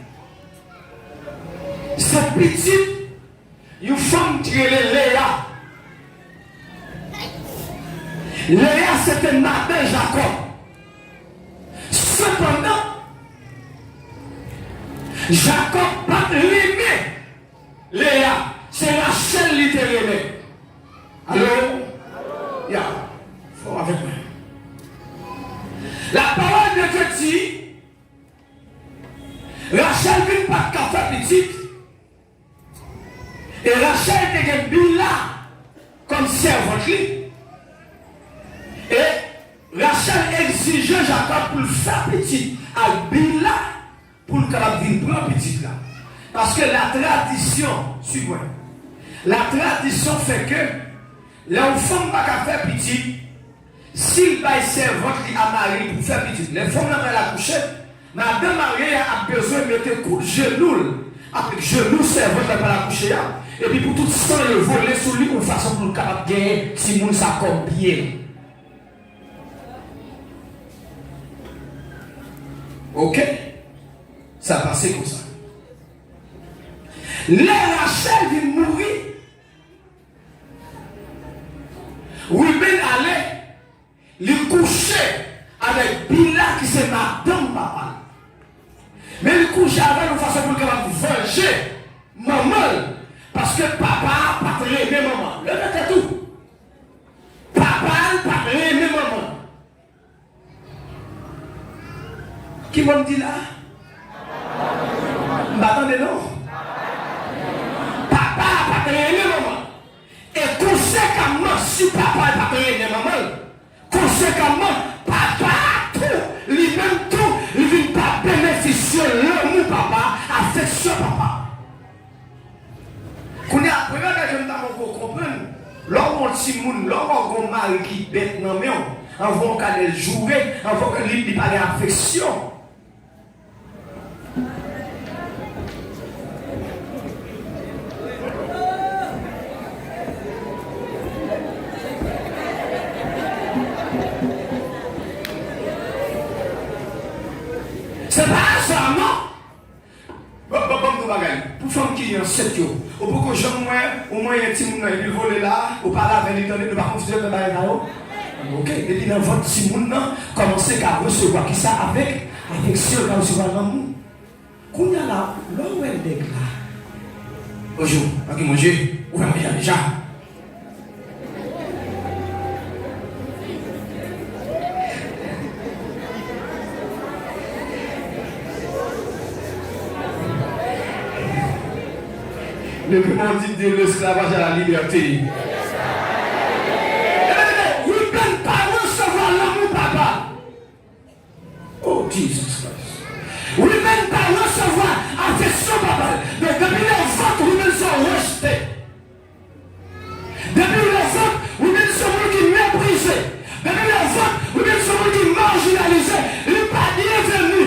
cette petite, une femme qui est Léa. Léa, c'était Martin Jacob. Cependant, Jacob n'a pas aimé Léa. C'est Rachel qui t'a aimé. Allô? Ya, faut avec moi. La parole de Dieu dit, Rachel vient pas de café petite. Et Rachel était Bila comme servante. Et Rachel exigeait Jacob pour le faire petit à Bila pour le prendre petit là. Parce que la tradition, suivez-moi, la tradition fait que l'enfant n'a pas faire petit, s'il va servante à Marie pour faire petit, les femmes n'a pas la coucher, madame Marie a besoin de mettre un coup de genou, avec genou servante n'a pas la coucher, et puis pour tout ça, le voler sur lui pour façon pour le capable de gagner, si moun ça comme bien. Ok? Ça a passé comme ça. Là, Rachel vient mourir. Ruben allait lui coucher avec Bila qui c'est madame papa. Mais il couchait avec une façon pour qu'il venger maman. Parce que papa n'a pas aimé maman. Le mec est tout. Papa n'a pas aimé maman. Qui m'a dit là? M'attendez non? Papa n'a pas aimé maman. Et conséquemment, si papa n'a pas aimé maman, conséquemment, papa tout, lui-même tout, il ne vient pas bénéficier l'amour papa, affection papa. Quand on a appris que je ne comprendre, l'homme petit monde, l'homme a mari qui bête dans le main, avant qu'elle jouer, avant que lui parle d'affection. C'est pas ça, non? Pour faire qui est en 7 jours, au bout que j'aime au moins un petit monde qui vole là, au parler avec les ne pas confuser de la ok, et puis dans votre petit monde, commencez à recevoir qui ça avec ceux qui recevoir l'amour. Quand il y a là, l'homme est là, Bonjour, pas que manger, ou va manger déjà. Le commandit de l'esclavage à la liberté. Vous ne pouvez pas recevoir l'amour, papa. Oh, Jesus Christ. Vous ne pouvez pas recevoir affection, papa. Mais depuis l'enfant, vous-même sont rejetés. Depuis l'enfant, vous-même sont gens qui méprisés. Depuis l'enfant, vous-même sont gens qui marginalisés. Il n'est pas bienvenu.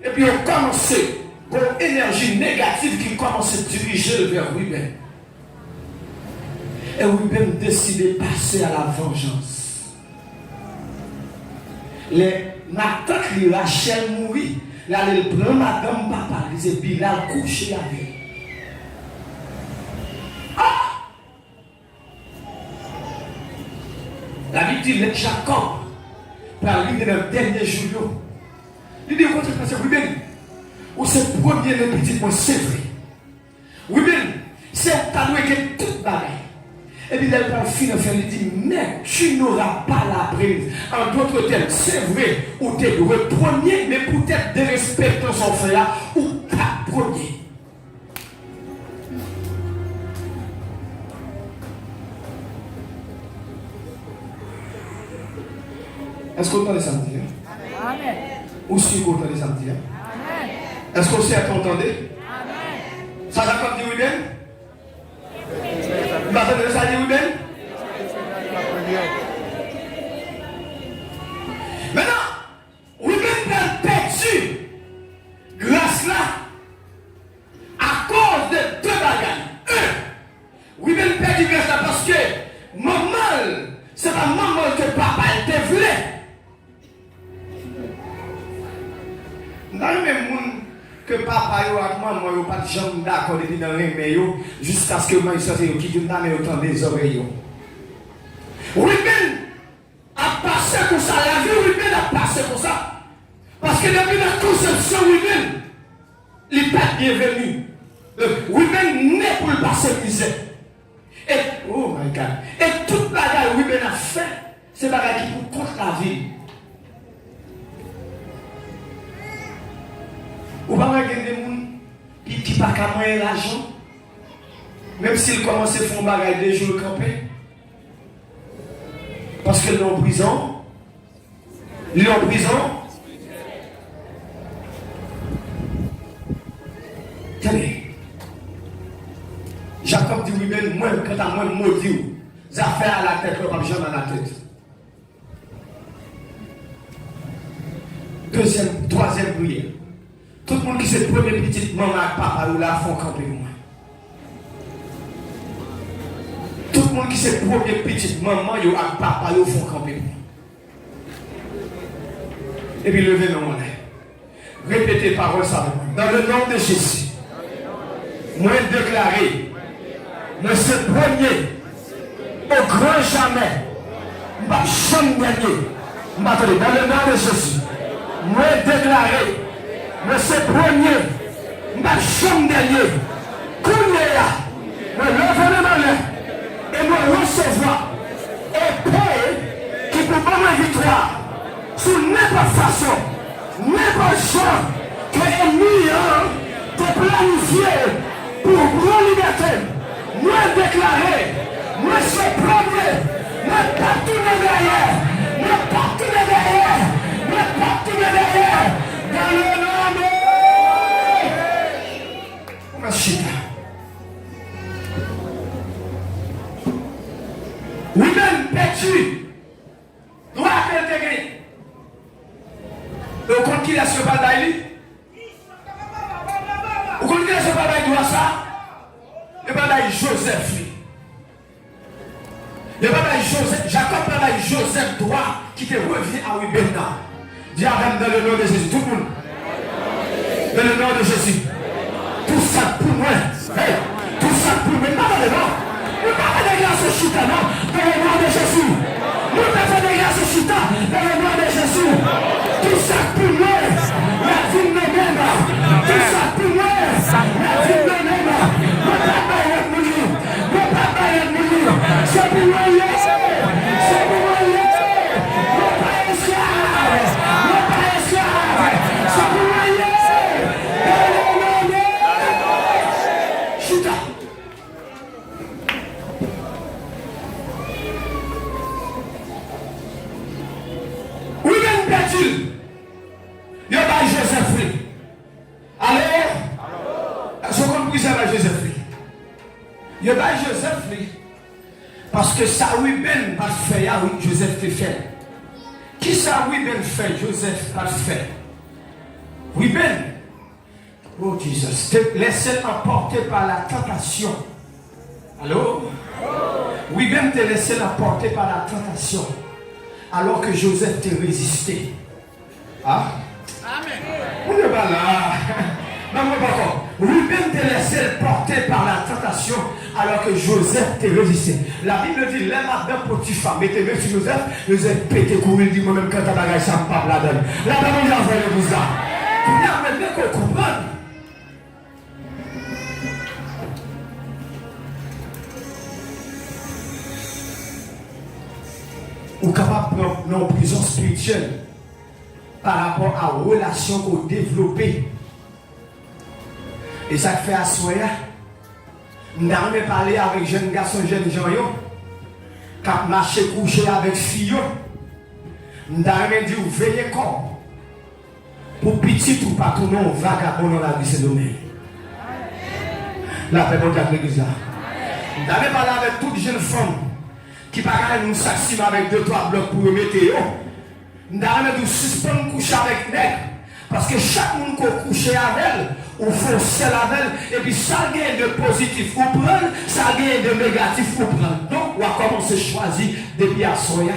Et puis on commence. Pour énergie négative qui commence à diriger vers lui-même. Et lui-même décide de passer à la vengeance. Ma tante Rachel mourit. Là, elle prend madame papa, elle dit Bilal couché avec. Ah! La Bible dit que Jacob, par l'une de leurs derniers jours, il dit contre le passé, oui-même. Ou c'est premier le petit point, c'est vrai. Oui, bien, c'est un tableau qui est tout pareil. Et puis, elle va finir, elle dit, mais tu n'auras pas la prise. En d'autres termes, c'est vrai, ou tu es le premier, mais peut-être de respecter son frère, ou pas premier. Est-ce qu'on entend les samedis? Amen. Ou si vous entendez les samedis? Est-ce que vous entendez? Amen. Ça va comme dit oui-même? Vous entendez ça dit oui-même? Maintenant, oui-même a perdu grâce là à cause de deux bagages. Oui-même perdu grâce là parce que maman, c'est pas maman que papa était voulu. Dans le même monde que papa et maman n'ont pas de jambes d'accord depuis dans les mains jusqu'à ce que moi je sorte qui dit mais autant des oreilles. Ruben a passé comme ça, la vie Ruben a passé comme ça. Parce que depuis la conception Ruben, il n'est pas bienvenu. Ruben n'est pour le passer misère. Et oh my God. Et toute la gueule Ruben a fait, c'est la gueule qui pour contre la vie. Ou pas qu'il y a des gens qui n'ont pas qu'à moyen l'argent, même s'ils commencent à faire un bagage des jours campés, parce qu'ils sont en prison. Ils sont en prison. Tenez. Jacob dit oui, moi, quand à moi, maudit, j'ai affaire à la tête, le pape Jean à la tête. Deuxième, troisième prière. Tout le monde qui s'est premier petite maman avec papa ou là font camper moi. Tout le monde qui s'est premier petite maman avec papa ou font camper moi. Et puis levez nos mains. Répétez parole ça avec moi. Dans le nom de Jésus. Moi déclaré. Moi c'est premier. Au grand jamais. Ma chambre dernier. Dans le nom de Jésus. Moi déclaré. Mais c'est premier, ma chambre dernier, me lever les mains et me recevoir et paix qui peut pas ma victoire sous n'importe façon, n'importe chose que l'ennemi te planifié pour prendre liberté. Moi déclaré, moi c'est premier, ne pas tourner derrière, ne pas tourner derrière, ne pas tourner derrière. Dans le nom de Machita. Oui-même perdu. Doit intégrer. Le compte qu'il a sur Badaïli. Vous connaissez ce Badaïli doit ça? Le Badaïli Joseph. Le Badaïli Joseph. Jacob Badaïli Joseph doit qui te revient à Wibena. Dis Adam dans le nom de Jésus. Tout le monde. Dans le nom de Jésus. Tout ça pour moi. Hey, tout ça pour moi. Pas dans le nom. Nous ne pouvons pas de grâce au chita, non. Dans le nom de Jésus. Nous ne pouvons pas de grâce au chita. Dans le nom de Jésus. Tout ça pour moi. La vie de même. Tout ça pour moi. La vie de même. C'est pour moi, c'est pour moi, non pas esclave, non pas esclave, c'est pour moi, Chita. Oui, même perdu. Il y a pas Joseph. Alors, je comprends ça va Joseph. Il y a pas Joseph. Parce que ça, oui, ben, pas fait, oui, Joseph te fait. Qui ça, oui, ben, fait, Joseph, pas fait. Oui, ben. Oh, Jesus, te laissez emporter par la tentation. Allô? Oui, ben, te laissez emporter par la tentation. Alors que Joseph te résisté. Ah? Amen. On n'est pas là. Non, pas encore. Ruben te laissé porter par la tentation alors que Joseph te résisté. La Bible dit, les madame Potiphar, mettez-le sur Joseph, Joseph pété courir, il dit moi-même quand ta bagage, ça me pape la donne. Là, d'abord, il a fait le visa. Pour bien maintenant qu'on comprenne. Ou capable de prendre une prison spirituelle par rapport à la relation qu'on développe. Et ça fait à soi, nous avons parlé avec jeunes garçons, jeunes gens, qui ont marché couché avec filles. Nous avons dit, veillez comme pour petit ou pas tout le monde vagabond dans la vie, c'est domaine. La paix pour l'église là. Nous avons parlé avec toutes les jeunes femmes qui parlent nous s'assiment avec 2-3 blocs pour remettre. Nous avons dit, suspendre coucher avec nègre. Parce que chaque monde qui a couché avec elle, ou forcé avec elle, et puis ça gagne de positif ou prendre, ça gagne de négatif ou prendre. Donc, on va commencer à choisir depuis à soya.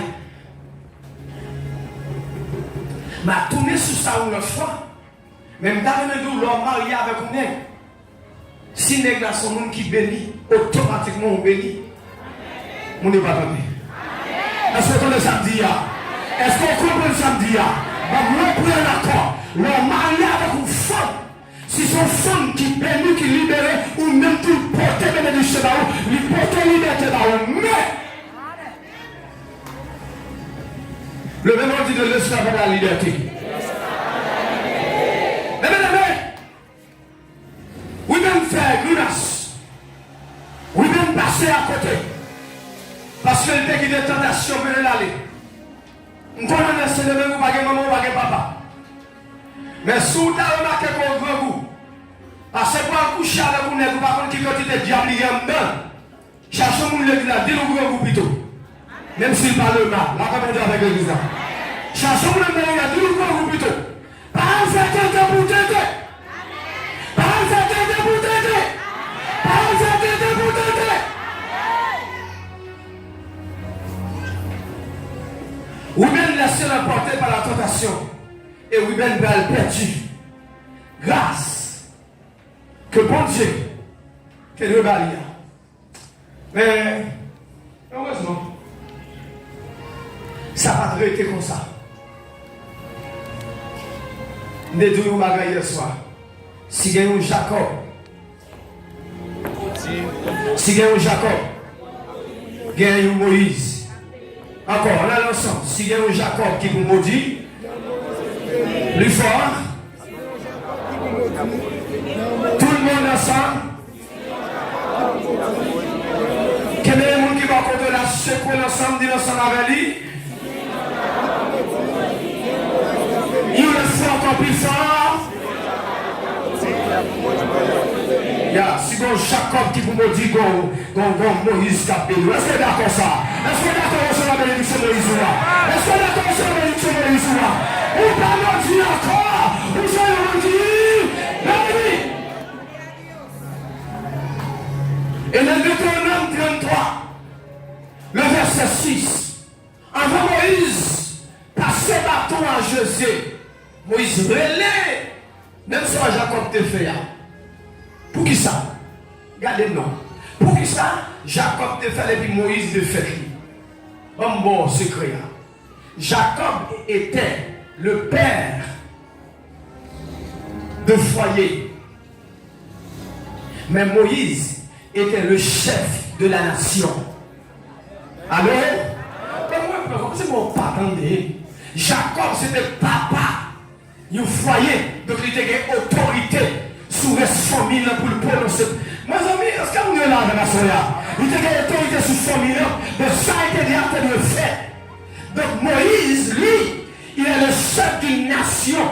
Mais tourner sur ça une autre fois, même dans le dos, l'homme marié avec un nègre. Si nègre son monde qui bénit, automatiquement on bénit. On n'est pas tombé. Est-ce qu'on le samedi? Est-ce qu'on comprend le samedi? On prend un accord. L'homme marié avec une femme. Si son femme qui bénit, qui libère, ou même tout porter bénédiction, lui porter liberté, mais le même on dit de l'esclave à la liberté. Mais oui, même faire grimace. Oui, même passer à côté. Parce que le pays de tentation peut l'aller. On connaît le même ou pas de maman ou pas de papa. Mais si vous avez remarqué qu'on grand goût, parce que pour coucher avec vous, vous ne pouvez pas dire que vous diable dedans. Cherchez mon l'église là, dis-le grand goût plutôt. Même s'il parle mal, là, comme on dit avec l'église là. Cherchez mon l'église là, dis-le grand goût plutôt. Pas en fait un pour t'aider. Pas en fait un pour t'aider. Pas en fait un pour t'aider. Ou bien laisser l'emporter par la tentation. Et oui, bien perdu. Grâce que bon Dieu, que Dieu va lire. Mais, heureusement, ça n'a pas été comme ça. Nous devons nous bagailler hier soir. Si il y a un Jacob, si il y a un Jacob, il y a un Moïse. Encore, on a l'ensemble. Si il y a un Jacob qui vous maudit, plus fort. Tout le monde ensemble. Quel est le monde qui va contre la secouer l'ensemble, dit l'ensemble avec lui? Il le fait encore plus fort. Si bon Jacob qui vous maudit, Moïse qui a béni. Est-ce que c'est d'accord ça? Est-ce que c'est d'accord sur la bénédiction de Moïse? Est-ce que c'est d'accord sur la bénédiction de Moïse? Ou pas maudit encore? Ou c'est maudit? Béni! Et le Deutéronome 33, le verset 6, avant Moïse passer bâton à José, Moïse relève, même si Jacob te fait. Pour qui ça? Regardez non. Pour qui ça? Jacob te fait et puis Moïse te fait. Un bon secret. Jacob était le père de foyer. Mais Moïse était le chef de la nation. Alors, c'est mon papa. Jacob, c'était papa. Il y a un foyer. Donc, il était autorité sur la famille pour le prononcer. Mes amis, est-ce que vous êtes là dans la soya? Il était autorité sur la famille. Mais ça a été déjà de fait. Donc, Moïse, lui, il est le chef d'une nation.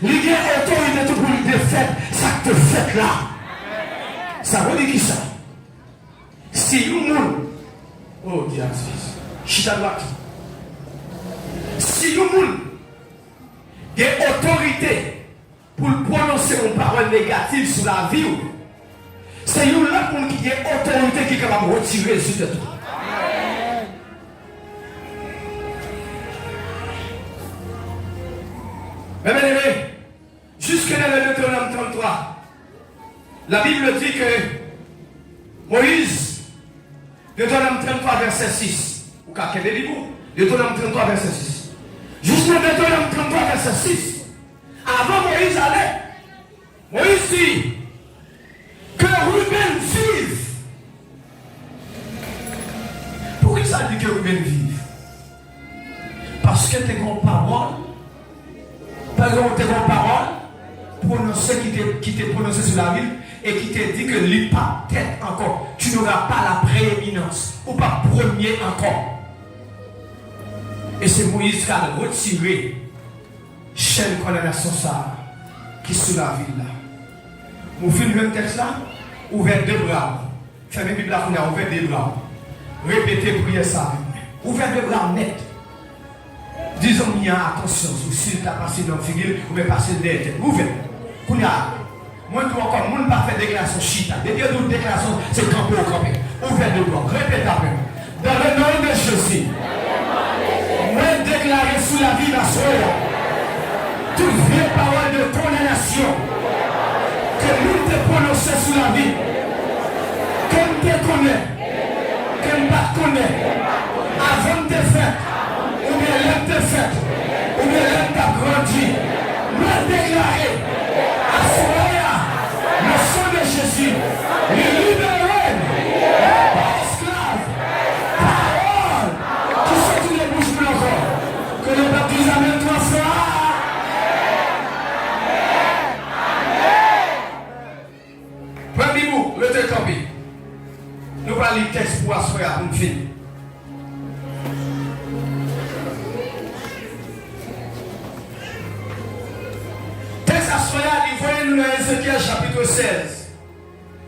Il a autorité pour le défaire. Ça te fait là. Ça veut dire qui ça? Si vous monde, oh Dieu, chita droite. Si vous monde, il y a autorité pour prononcer une parole négative sur la vie, c'est vous là pour qu'il y ait autorité qui est capable de retirer sur le tout. Mais bien aimé, jusque dans le Deutéronome 33, la Bible dit que Moïse, Deutéronome 33, verset 6, ou qu'à Deutéronome 33, verset 6. Jusque dans Deutéronome 33, verset 6, avant Moïse allait, Moïse dit que Ruben vive. Pourquoi ça dit que Ruben vive? Parce que tes grandes paroles, par exemple, tes grandes paroles, prononcées qui t'est prononcé sur la ville et qui t'a dit que lui pas tête encore. Tu n'auras pas la prééminence ou pas premier encore. Et c'est Moïse qui a retiré chaîne condamnation ça qui est sur la ville là. Vous finissez le texte là, ouvrez deux bras. Fermez la Bible là, on a ouvert deux bras. Répétez, priez ça. Ouvrez deux bras net. Disons, il y a attention, si tu as passé dans le figure, vous pouvez passer derrière. Ouvrez. Moi, je encore, moi, je ne pas faire déclaration chita. Dès que nous déclaration, c'est camper au camper. Ouvrez deux bras. Répétez après. Dans le nom de Jésus. Moi, déclarer sous la vie de la soeur. Toute vieille parole de condamnation que nous te prononçons sous la vie, que nous te connaissons, que nous ne te connaissons, avant de te faire, ou bien l'homme te fait, ou bien l'homme t'a grandi, nous déclarer à Soya le sang de Jésus, les libérer, esclaves, paroles, qui sont tous les bouches blancs encore, que le peuple nous amène trois fois. Nous allons lire le texte pour asseoir pour nous finir. Texte asseoir, il faut nous dans Ézéchiel chapitre 16,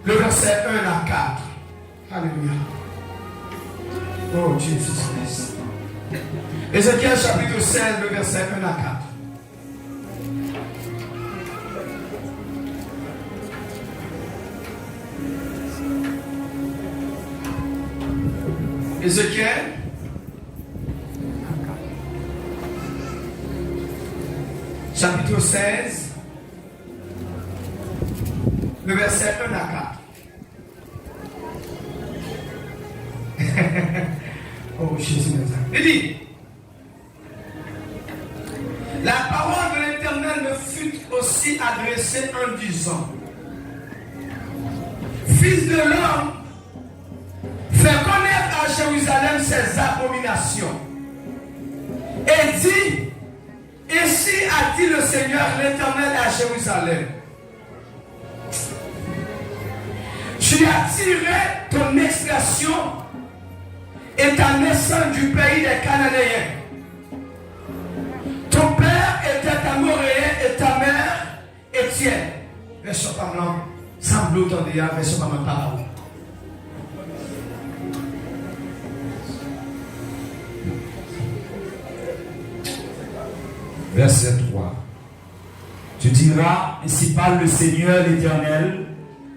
le verset 1 à 4. Alléluia. Oh Jésus Christ. Ézéchiel chapitre 16, le verset 1 à 4. Ézéchiel chapitre 16, le verset 1 à 4. Oh Jésus, il dit, la parole de l'Éternel me fut aussi adressée en disant, Fils de l'homme, fais connaître à Jérusalem ses abominations. Et dit, ici a dit le Seigneur l'Éternel à Jérusalem, tu as tiré ton extraction et ta naissance du pays des Cananéens. Ton père était Amoréen et ta mère Étienne. Version parlant, semble autant de version parlant parole. Verset 3. Tu diras, ainsi parle le Seigneur l'Éternel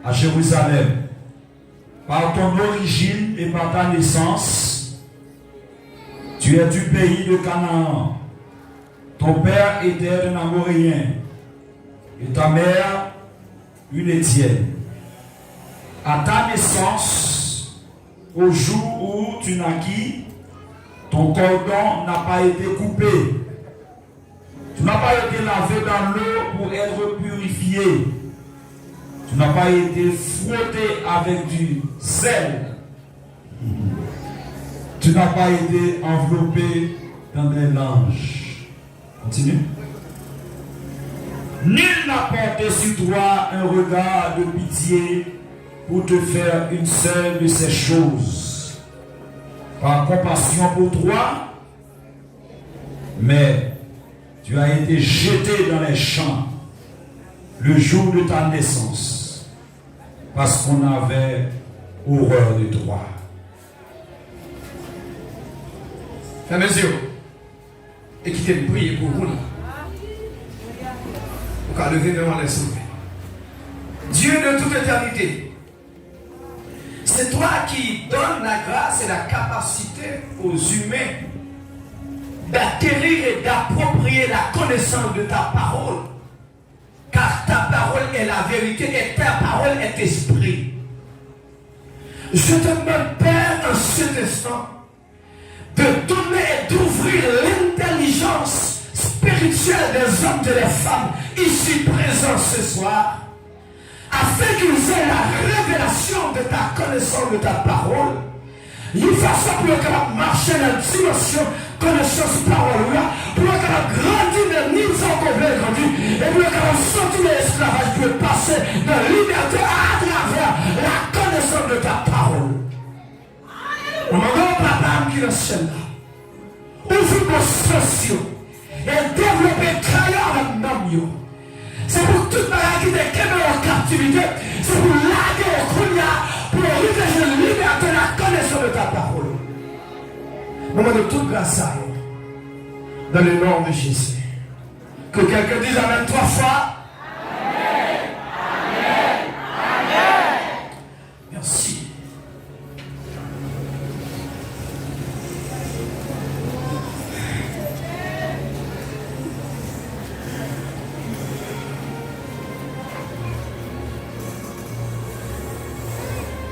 à Jérusalem, par ton origine et par ta naissance, tu es du pays de Canaan. Ton père était un Amoréen et ta mère une Étienne. À ta naissance, au jour où tu naquis, ton cordon n'a pas été coupé. Tu n'as pas été lavé dans l'eau pour être purifié. Tu n'as pas été frotté avec du sel. Tu n'as pas été enveloppé dans des langes. Continue. Nul n'a porté sur toi un regard de pitié pour te faire une seule de ces choses. Par compassion pour toi, mais tu as été jeté dans les champs le jour de ta naissance, parce qu'on avait horreur de toi. Fermez les yeux et quittez le prier pour vous. Vous pouvez lever devant les sauver. Dieu de toute éternité, c'est toi qui donnes la grâce et la capacité aux humains d'acquérir et d'approprier la connaissance de ta parole. Car ta parole est la vérité et ta parole est esprit. Je te demande, Père, en cet instant, de donner et d'ouvrir l'intelligence spirituelle des hommes et des femmes ici présents ce soir, afin qu'ils aient la révélation de ta connaissance de ta parole. Il faut ça pour que marcher dans la dimension connaissance parole là, pour que grandir dans le niveau qu'on veut grandir, et pour que sortir de l'esclavage pour passer dans la liberté à travers la connaissance de ta parole. Mon papa qui est dans ce là, ouvre nos sens et développer crayon avec nous. C'est pour toute maladie qui est en captivité, c'est pour laguer au Kounia, pour arriver à la liberté de la connaissance de ta parole. Moment de toute grâce à eux, dans le nom de Jésus. Que quelqu'un dise Amen 3 fois. Amen. Amen. Amen. Merci.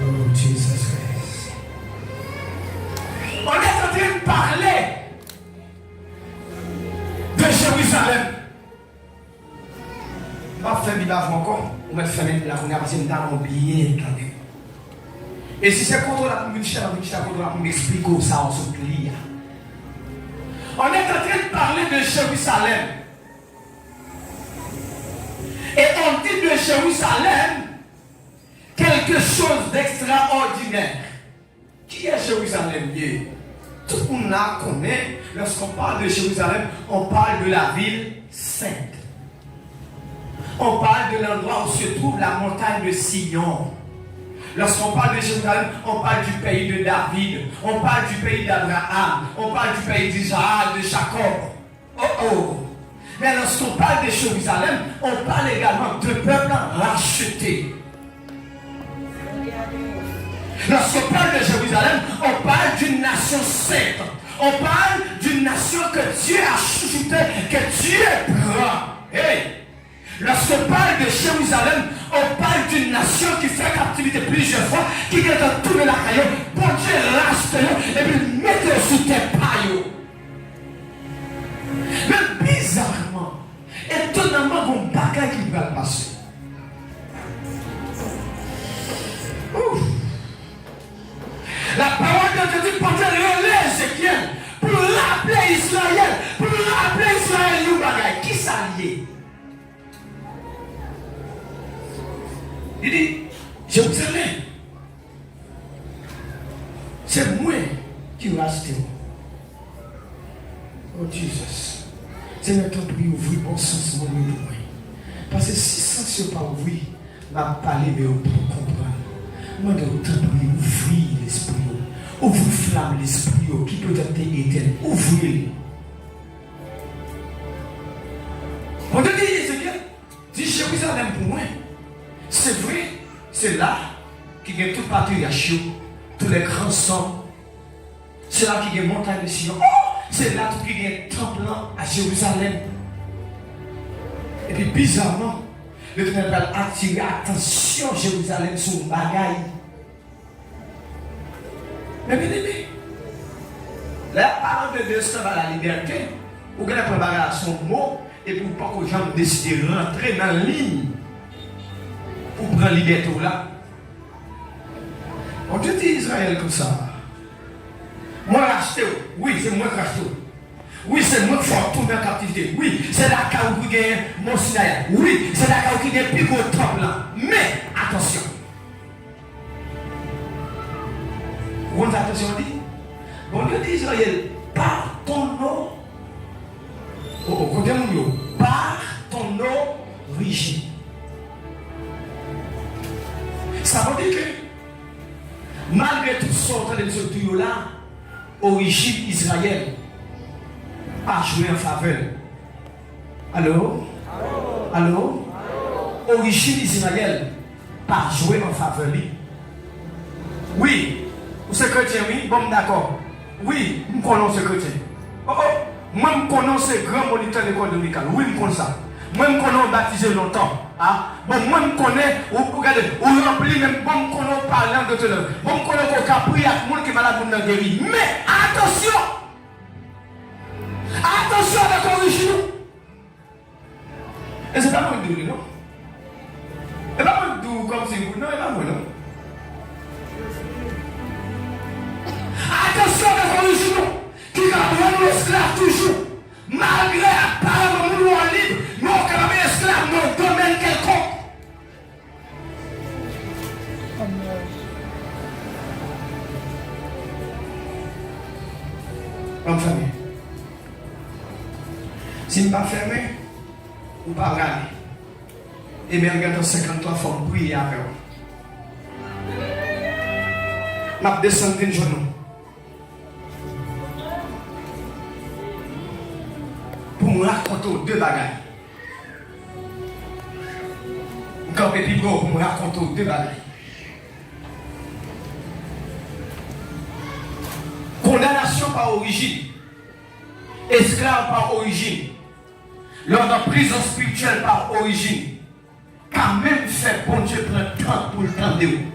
Oh, Jesus Christ. On est en train de parler de Jérusalem. Je ne vais pas faire bibave encore. On va faire la première parce que nous avons oublié. Et si c'est contre la communauté, pour m'expliquer ça en ce client. On est en train de parler de Jérusalem. Et on dit de Jérusalem quelque chose d'extraordinaire. Qui est Jérusalem? Tout le monde la connaît. Lorsqu'on parle de Jérusalem, on parle de la ville sainte. On parle de l'endroit où se trouve la montagne de Sion. Lorsqu'on parle de Jérusalem, on parle du pays de David. On parle du pays d'Abraham. On parle du pays d'Israël, de Jacob. Oh oh! Mais lorsqu'on parle de Jérusalem, on parle également de peuple racheté. Lorsqu'on parle de Jérusalem, on parle d'une nation sainte. On parle d'une nation que Dieu a chuchotée, que Dieu prend. Hey! Lorsqu'on parle de Jérusalem, on parle d'une nation qui fait captivité plusieurs fois, qui est dans tout le lac, bon Dieu rachète et puis mettez sous tes paillots. Mais bizarrement, étonnamment, mon bagage qui va passer. Ouf. La parole de Dieu dit pour relais Ézéchiel, pour rappeler Israël, you bagay, qui s'allie. Il dit, Jérusalem, c'est moi qui reste. Oh Jesus, c'est le temps de ouvrir bon sens mon nom. Parce que si sens n'est pas ouvert, m'a parlé mais pour comprendre. Moi de temps pour ouvrir l'esprit, ouvrir flamme l'esprit qui peut être éteint, ouvrir. On te dit Ézéchiel, dis Jérusalem pour moi. C'est vrai, c'est là qu'il y a tout patriarche, tous les grands sangs. C'est là qu'il y a une montagne de Sion. Oh, c'est là qu'il y a un temple à Jérusalem. Et puis bizarrement, le Ténèbre a attiré attention Jérusalem sur le bagaille. Mais bien aimé, la parole de Dieu ça va la liberté. Vous allez préparer son mot et pour pas que les gens décident de rentrer dans la ligne. Pour prendre la liberté là. On te dit Israël comme ça. Moi racheté, oui, c'est moi qui racheté. Oui, c'est moi qui fais retourner en captivité. Oui, c'est la caou qui gagne mon Sinaï. Oui, c'est la caou qui gagne plus gros temple là. Mais attention. Vous avez attention dit? Bon Dieu dit Israël, par ton nom, par ton origine. Ça veut dire que malgré tout ce qu'on de ce tuyau là, origine Israël a joué en faveur. Allô? Allô? Origine Israël a joué en faveur. Oui, vous êtes chrétien, oui? Bon, d'accord. Oui, nous connaissons ce chrétien. Oh, moi, je connais ce grand moniteur de l'école dominicale. Oui, je connais ça. Moi, je connais baptisé longtemps. Ah? Bon, moi, je connais, regardez, on remplit même, bon, je connais parlant de tout le monde. Bon, je connais qu'on a pris à tout le monde qui est malade pour nous guérir. Mais attention! Attention avec l'origine! Et c'est pas moi qui dis, non? C'est pas moi qui dis comme si vous, non, c'est pas moi, non? Attention avec l'origine! Qui va prendre l'esclave toujours! Malgré apparemment nous en libre, nous sommes quand même esclaves dans un domaine quelconque. En famille. Si nous ne pas fermé, ou pas regarder. Et bien, regarde 53 fois, prier avec vous. Je descends d'une genou. Pour me raconter deux bagages. Quand je suis pour me raconter deux bagages. Condamnation par origine. Esclave par origine. L'ordre de prison spirituelle par origine. Quand même fait bon Dieu prend le temps pour le temps de vous.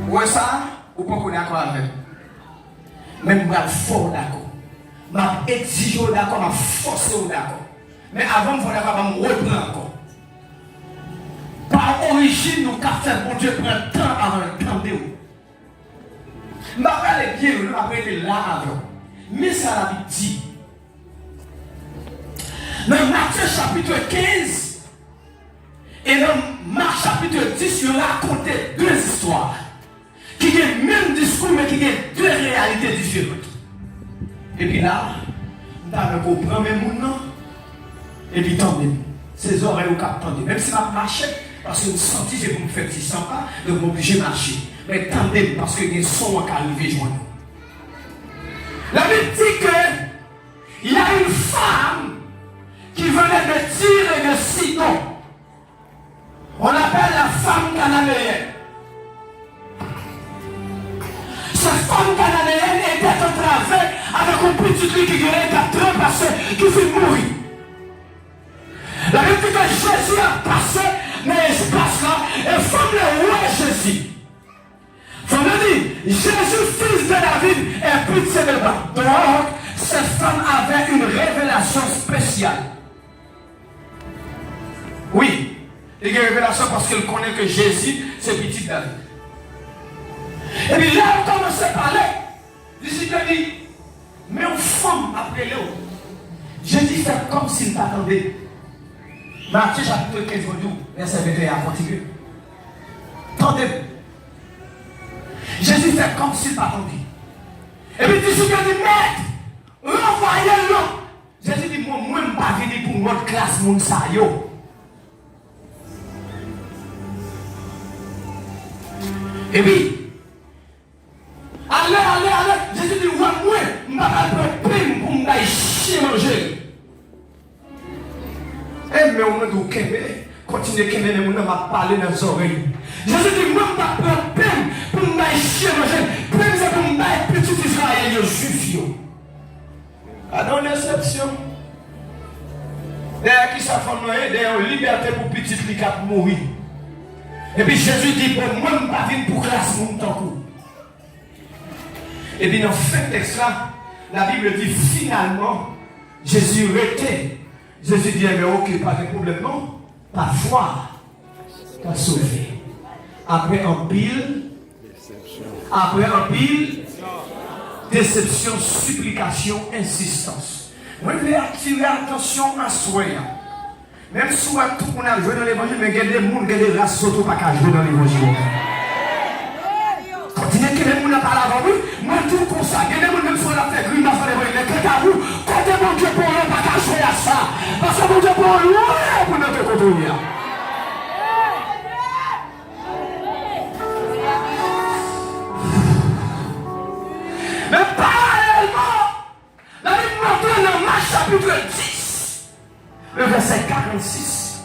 Ou ça, ou pas qu'on est d'accord avec. Même moi, fort d'accord. Ma exige d'accord, ma force d'accord. Mais avant de faire d'accord, je me reprends encore. Par origine, nous avons fait bon Dieu prend le temps avant le temps de vous. Je ne vais pas les pieds, je vais être là avant. Mais ça l'a dit. Dans Matthieu chapitre 15 et dans Marc chapitre 10, il raconte deux histoires qui ont le même discours mais qui ont deux réalités différentes. Et puis là, nous avons compris même monde. Et puis tant même, ces oreilles au cap tendez. Même si je marche, parce que je sens que je vais me faire 600 pas, donc je suis obligé de marcher. Mais tant même, parce que les sons qui arrivent joindre. La Bible dit qu'il y a une femme qui venait de Tyr et de Sidon. On l'appelle la femme cananéenne. Cette femme cananéenne était en travers avec un petit truc qui guérit 4 ans passé, qui fait mourir. La Bible dit que Jésus a passé dans l'espace là, et la femme le roi Jésus. Femme dit, Jésus, fils de David, est pitié de bas. Donc, cette femme avait une révélation spéciale. Oui, il y a une révélation parce qu'elle connaît que Jésus, c'est petit David. Et puis là, on commence à parler. Jésus a dit, mais une femme après l'eau. Jésus fait comme s'il t'attendait. Matthieu chapitre 15, verset 21 à continuer. Tendez-vous. Jésus fait comme s'il t'attendait. Et puis Jésus a dit, maître, renvoyez-le. Jésus dit, moi, je ne suis pas venu pour notre classe, mon sayo. Et puis, allez. Jésus dit, moi, je ne suis pas venu pour me chier manger. Et mais au moment où continuez à aimer, je vais parler dans les oreilles. Jésus dit, moi, je ne suis pas peine pour me chier manger. Peine, c'est pour me petit Israël, le juif. Ah non, l'exception. Derrière qui ça fait noyer, derrière liberté pour petit Lika pour mourir. Et puis Jésus dit, bon, moi, je ne suis pas venu pour classe mon temps. Et puis dans ce texte-là, la Bible dit finalement, Jésus était. Jésus dit, mais ok, pas de problème, non. Parfois, tu as sauvé. Après un pile, déception, supplication, insistance. Moi, je vais attirer l'attention à soi. Même si tout le monde a joué dans l'évangile, mais il y a des gens qui ont des races qui pas jouer dans l'évangile. Quand il y a des gens qui n'ont pas la voix, moi tout comme ça. Il y a des gens qui ont fait grille dans l'évangile, mais quand à vous, quand mon Dieu pour eux, pas jouer à ça. Parce que mon Dieu pour eux, pour notre contrôler. Mais parallèlement, la Bible montre dans Marc chapitre 10, le verset 46.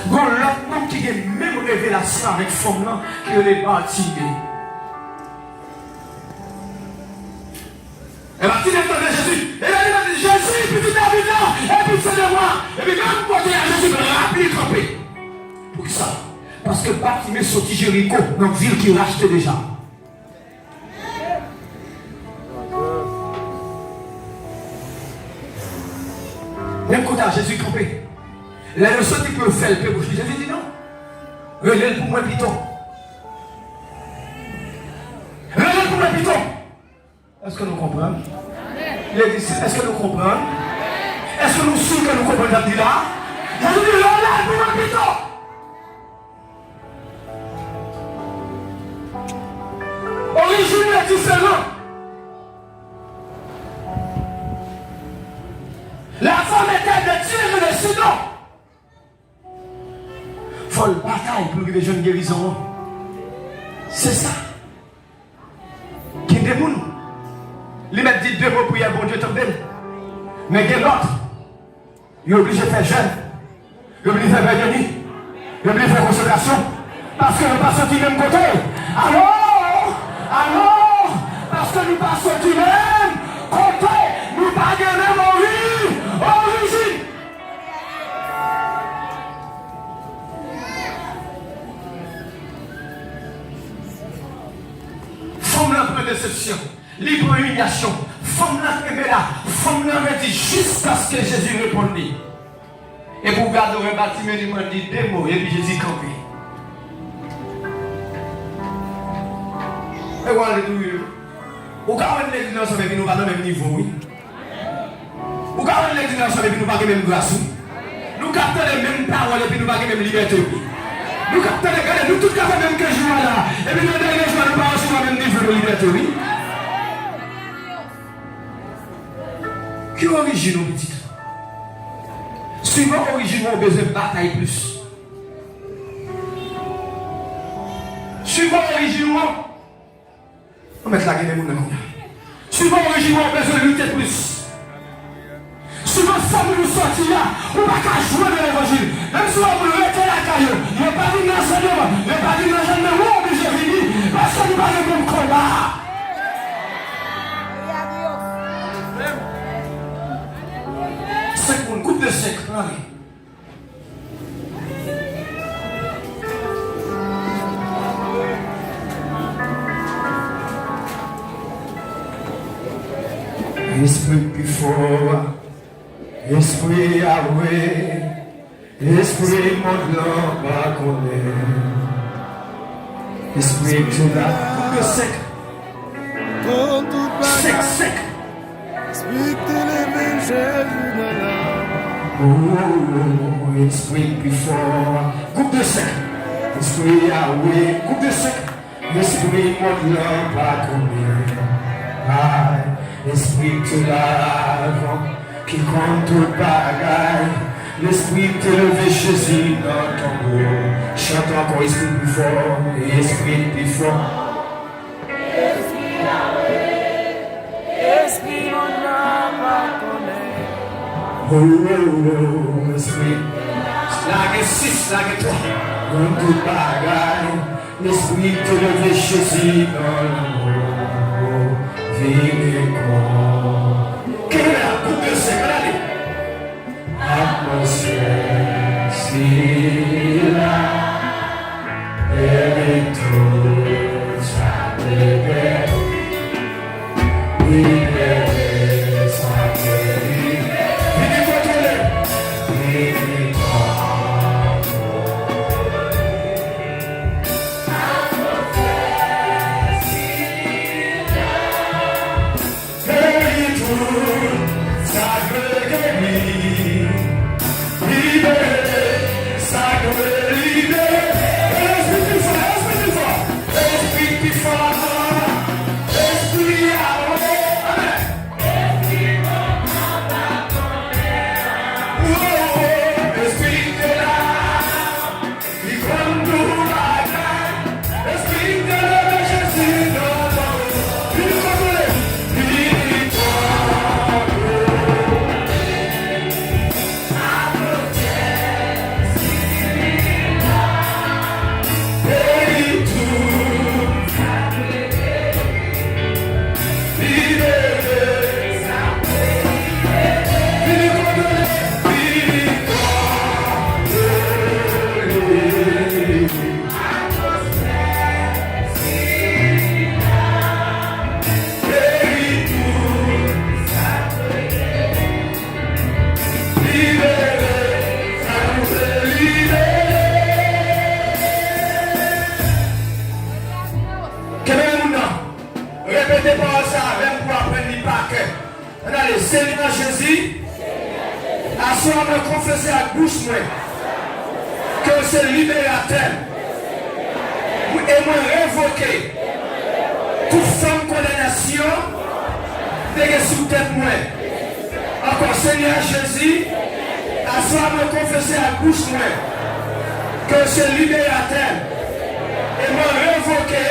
Bon, l'autre nom qui a même révélation avec femme là, qui est les Bartimée. Et Bartimée entendait Jésus. Et là, il a dit Jésus, petit David là, et puis c'est de moi. Et puis quand vous portez à Jésus, rapide trempé. Pour ça, parce que Bartimée sortit Jéricho, dans une ville qu'il rachetait déjà. Même quand Jésus campé, la leçon qui peut faire le peuple, Jésus dit non. Relève pour moi, piton. Relève pour moi, piton. Est-ce que nous comprenons? Les disciples, est-ce que nous comprenons? Est-ce que nous sommes que nous comprenons là? Jésus dit relève pour moi, piton. Origine est différente. La femme était de Tyr et de Sidon. Folle bataille pour les jeunes guérisons. C'est ça. Qui démoule. Il m'a dit 2 mots pour y avoir bon Dieu tomber. Mais il y a l'autre. Il est obligé de faire jeûne. Il est obligé de faire bénédiction. Il est obligé de faire consécration. Parce que nous passons du même côté. Alors, parce que nous passons du même côté. Nous pas de même origine. Femme là pour déception, libre humiliation, femme là aimée là, femme là me dit jusqu'à ce que Jésus réponde. Et pour garder un bâtiment, il m'a dit 2 mots, et puis Jésus campé. Et voilà, alléluia. Ou quand on est l'église avec nous, pas dans le même niveau, oui. Ou quand on est l'église avec nous, pas dans le même grâce. Nous captons les mêmes paroles et puis nous pas dans la même liberté. Nous captons les gars, nous tous captons même que je vois là. Et puis nous derniers jours, nous pas sur le même niveau de liberté, oui. Qui origine nos petits? Suivant l'origine, on a besoin de bataille plus. Suivant l'origine, on va mettre la gueule de mon. Suivant l'origine, on a besoin de lutter plus. Suivant ça, nous sortir là, on ne va pas jouer de l'évangile. Même si on veut rester la caillou, il n'y a pas de l'enseignement, il n'y a pas de l'enseignement, on est obligé de venir parce que nous n'avons pas le même combat. C'est pour une coupe de sec, allez. Esprit plus fort, Esprit Yahweh, Esprit mon blanc pas connaît, Esprit tout là, coupe de sec, sec. Speak to living Jésus de l'âme. Oh, Esprit plus fort, coupe de sec, Esprit Yahweh, coupe de sec, Esprit mon blanc pas connaît. L'esprit te lave, qui compte tout bagaille. L'esprit te lève Jésus dans ton dos. Chante encore esprit plus fort, esprit plus fort. Esprit Yahweh, Esprit mon âme pas connaît. Oh, esprit. Lague 6, lague 3. Compte tout bagaille. L'esprit te lève Jésus dans le dos. Vive quoi? Quelle est la coupe de sec? Atmosphère, si là, et tout ça bébé, libéré, ça guérit. Vive quoi tu es? Vive quoi? parole ça avec pour apprendre les paquets. Allez, Seigneur Jésus, à ce moment me confesser à bouche moi que c'est libérateur. Et moi révoquer toute forme de condamnation de sous tête moi. Encore Seigneur Jésus, à ce moment me confesser à bouche moi que c'est libérateur. Et moi révoquer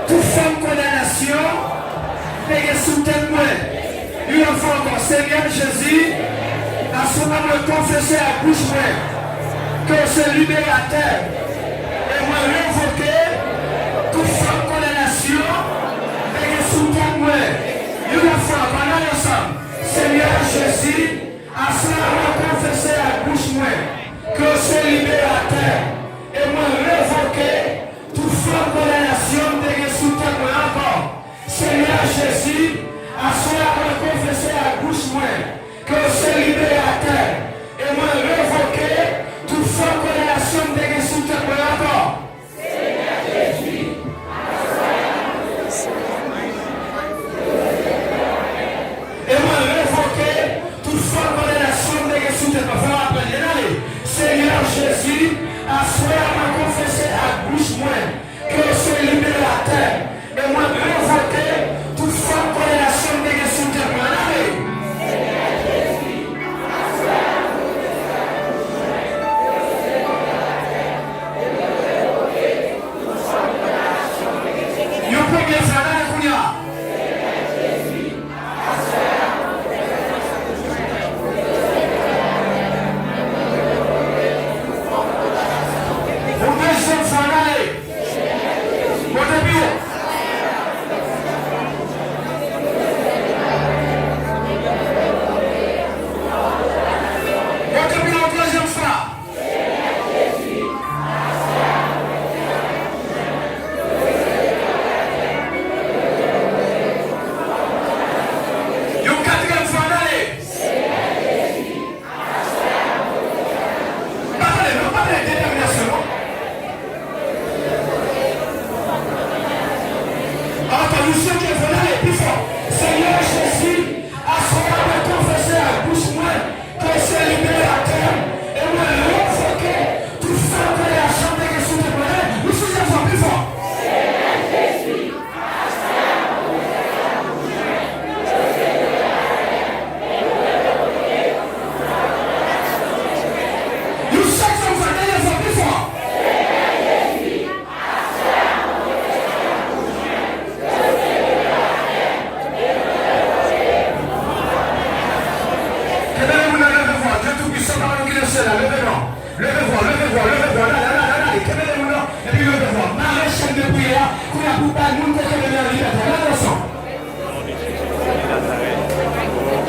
toute forme de condamnation de sous tête moi. Une fois encore, Seigneur Jésus, à ce moment me confesser à bouche moi que c'est libérateur. Et moi révoquer toute forme de condamnation et sous ton moi. Une fois, pendant ensemble, Seigneur Jésus, à ce moment me confesser à bouche moi que c'est libérateur. Et moi révoquer toute forme de condamnation et sous ton moi encore. Seigneur Jésus, à ce moment me confesser à bouche moi que c'est libérateur. Et moi révoquer toute forme de condamnation de sous ton moi encore. Seigneur Jésus, et moi révoquer toute forme de condamnation de sous ton moi. Seigneur Jésus, à ce moment me confesser à bouche moi que c'est libérateur. Et moi révoquer toute forme de condamnation de sous ton moi.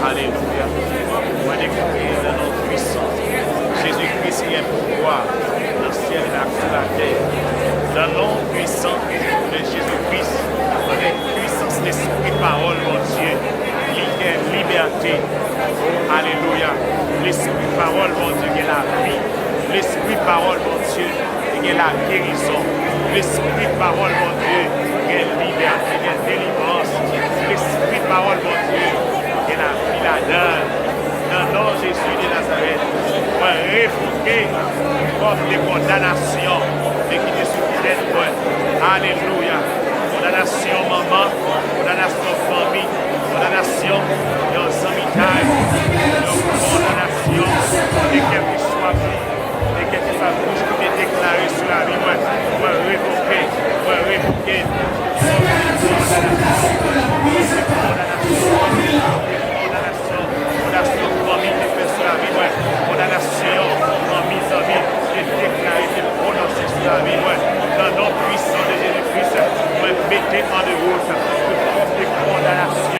Alléluia. Moi, découvrir dans notre puissance. Jésus-Christ est pouvoir dans le ciel et la terre. Dans le nom puissant de Jésus-Christ, dans la puissance de l'Esprit parole, mon Dieu, il y a liberté. Oh, alléluia. L'Esprit parole, mon Dieu, il y a la vie. L'Esprit parole, mon Dieu, il y a la guérison. L'Esprit parole, mon Dieu, il y a la liberté, il y a la délivrance. L'Esprit parole, mon Dieu, il y a la vie, la donne. Dans le nom de Jésus de Nazareth, pour révoquer comme des condamnations et qui te soutiennent. Alléluia. Condamnation maman, condamnation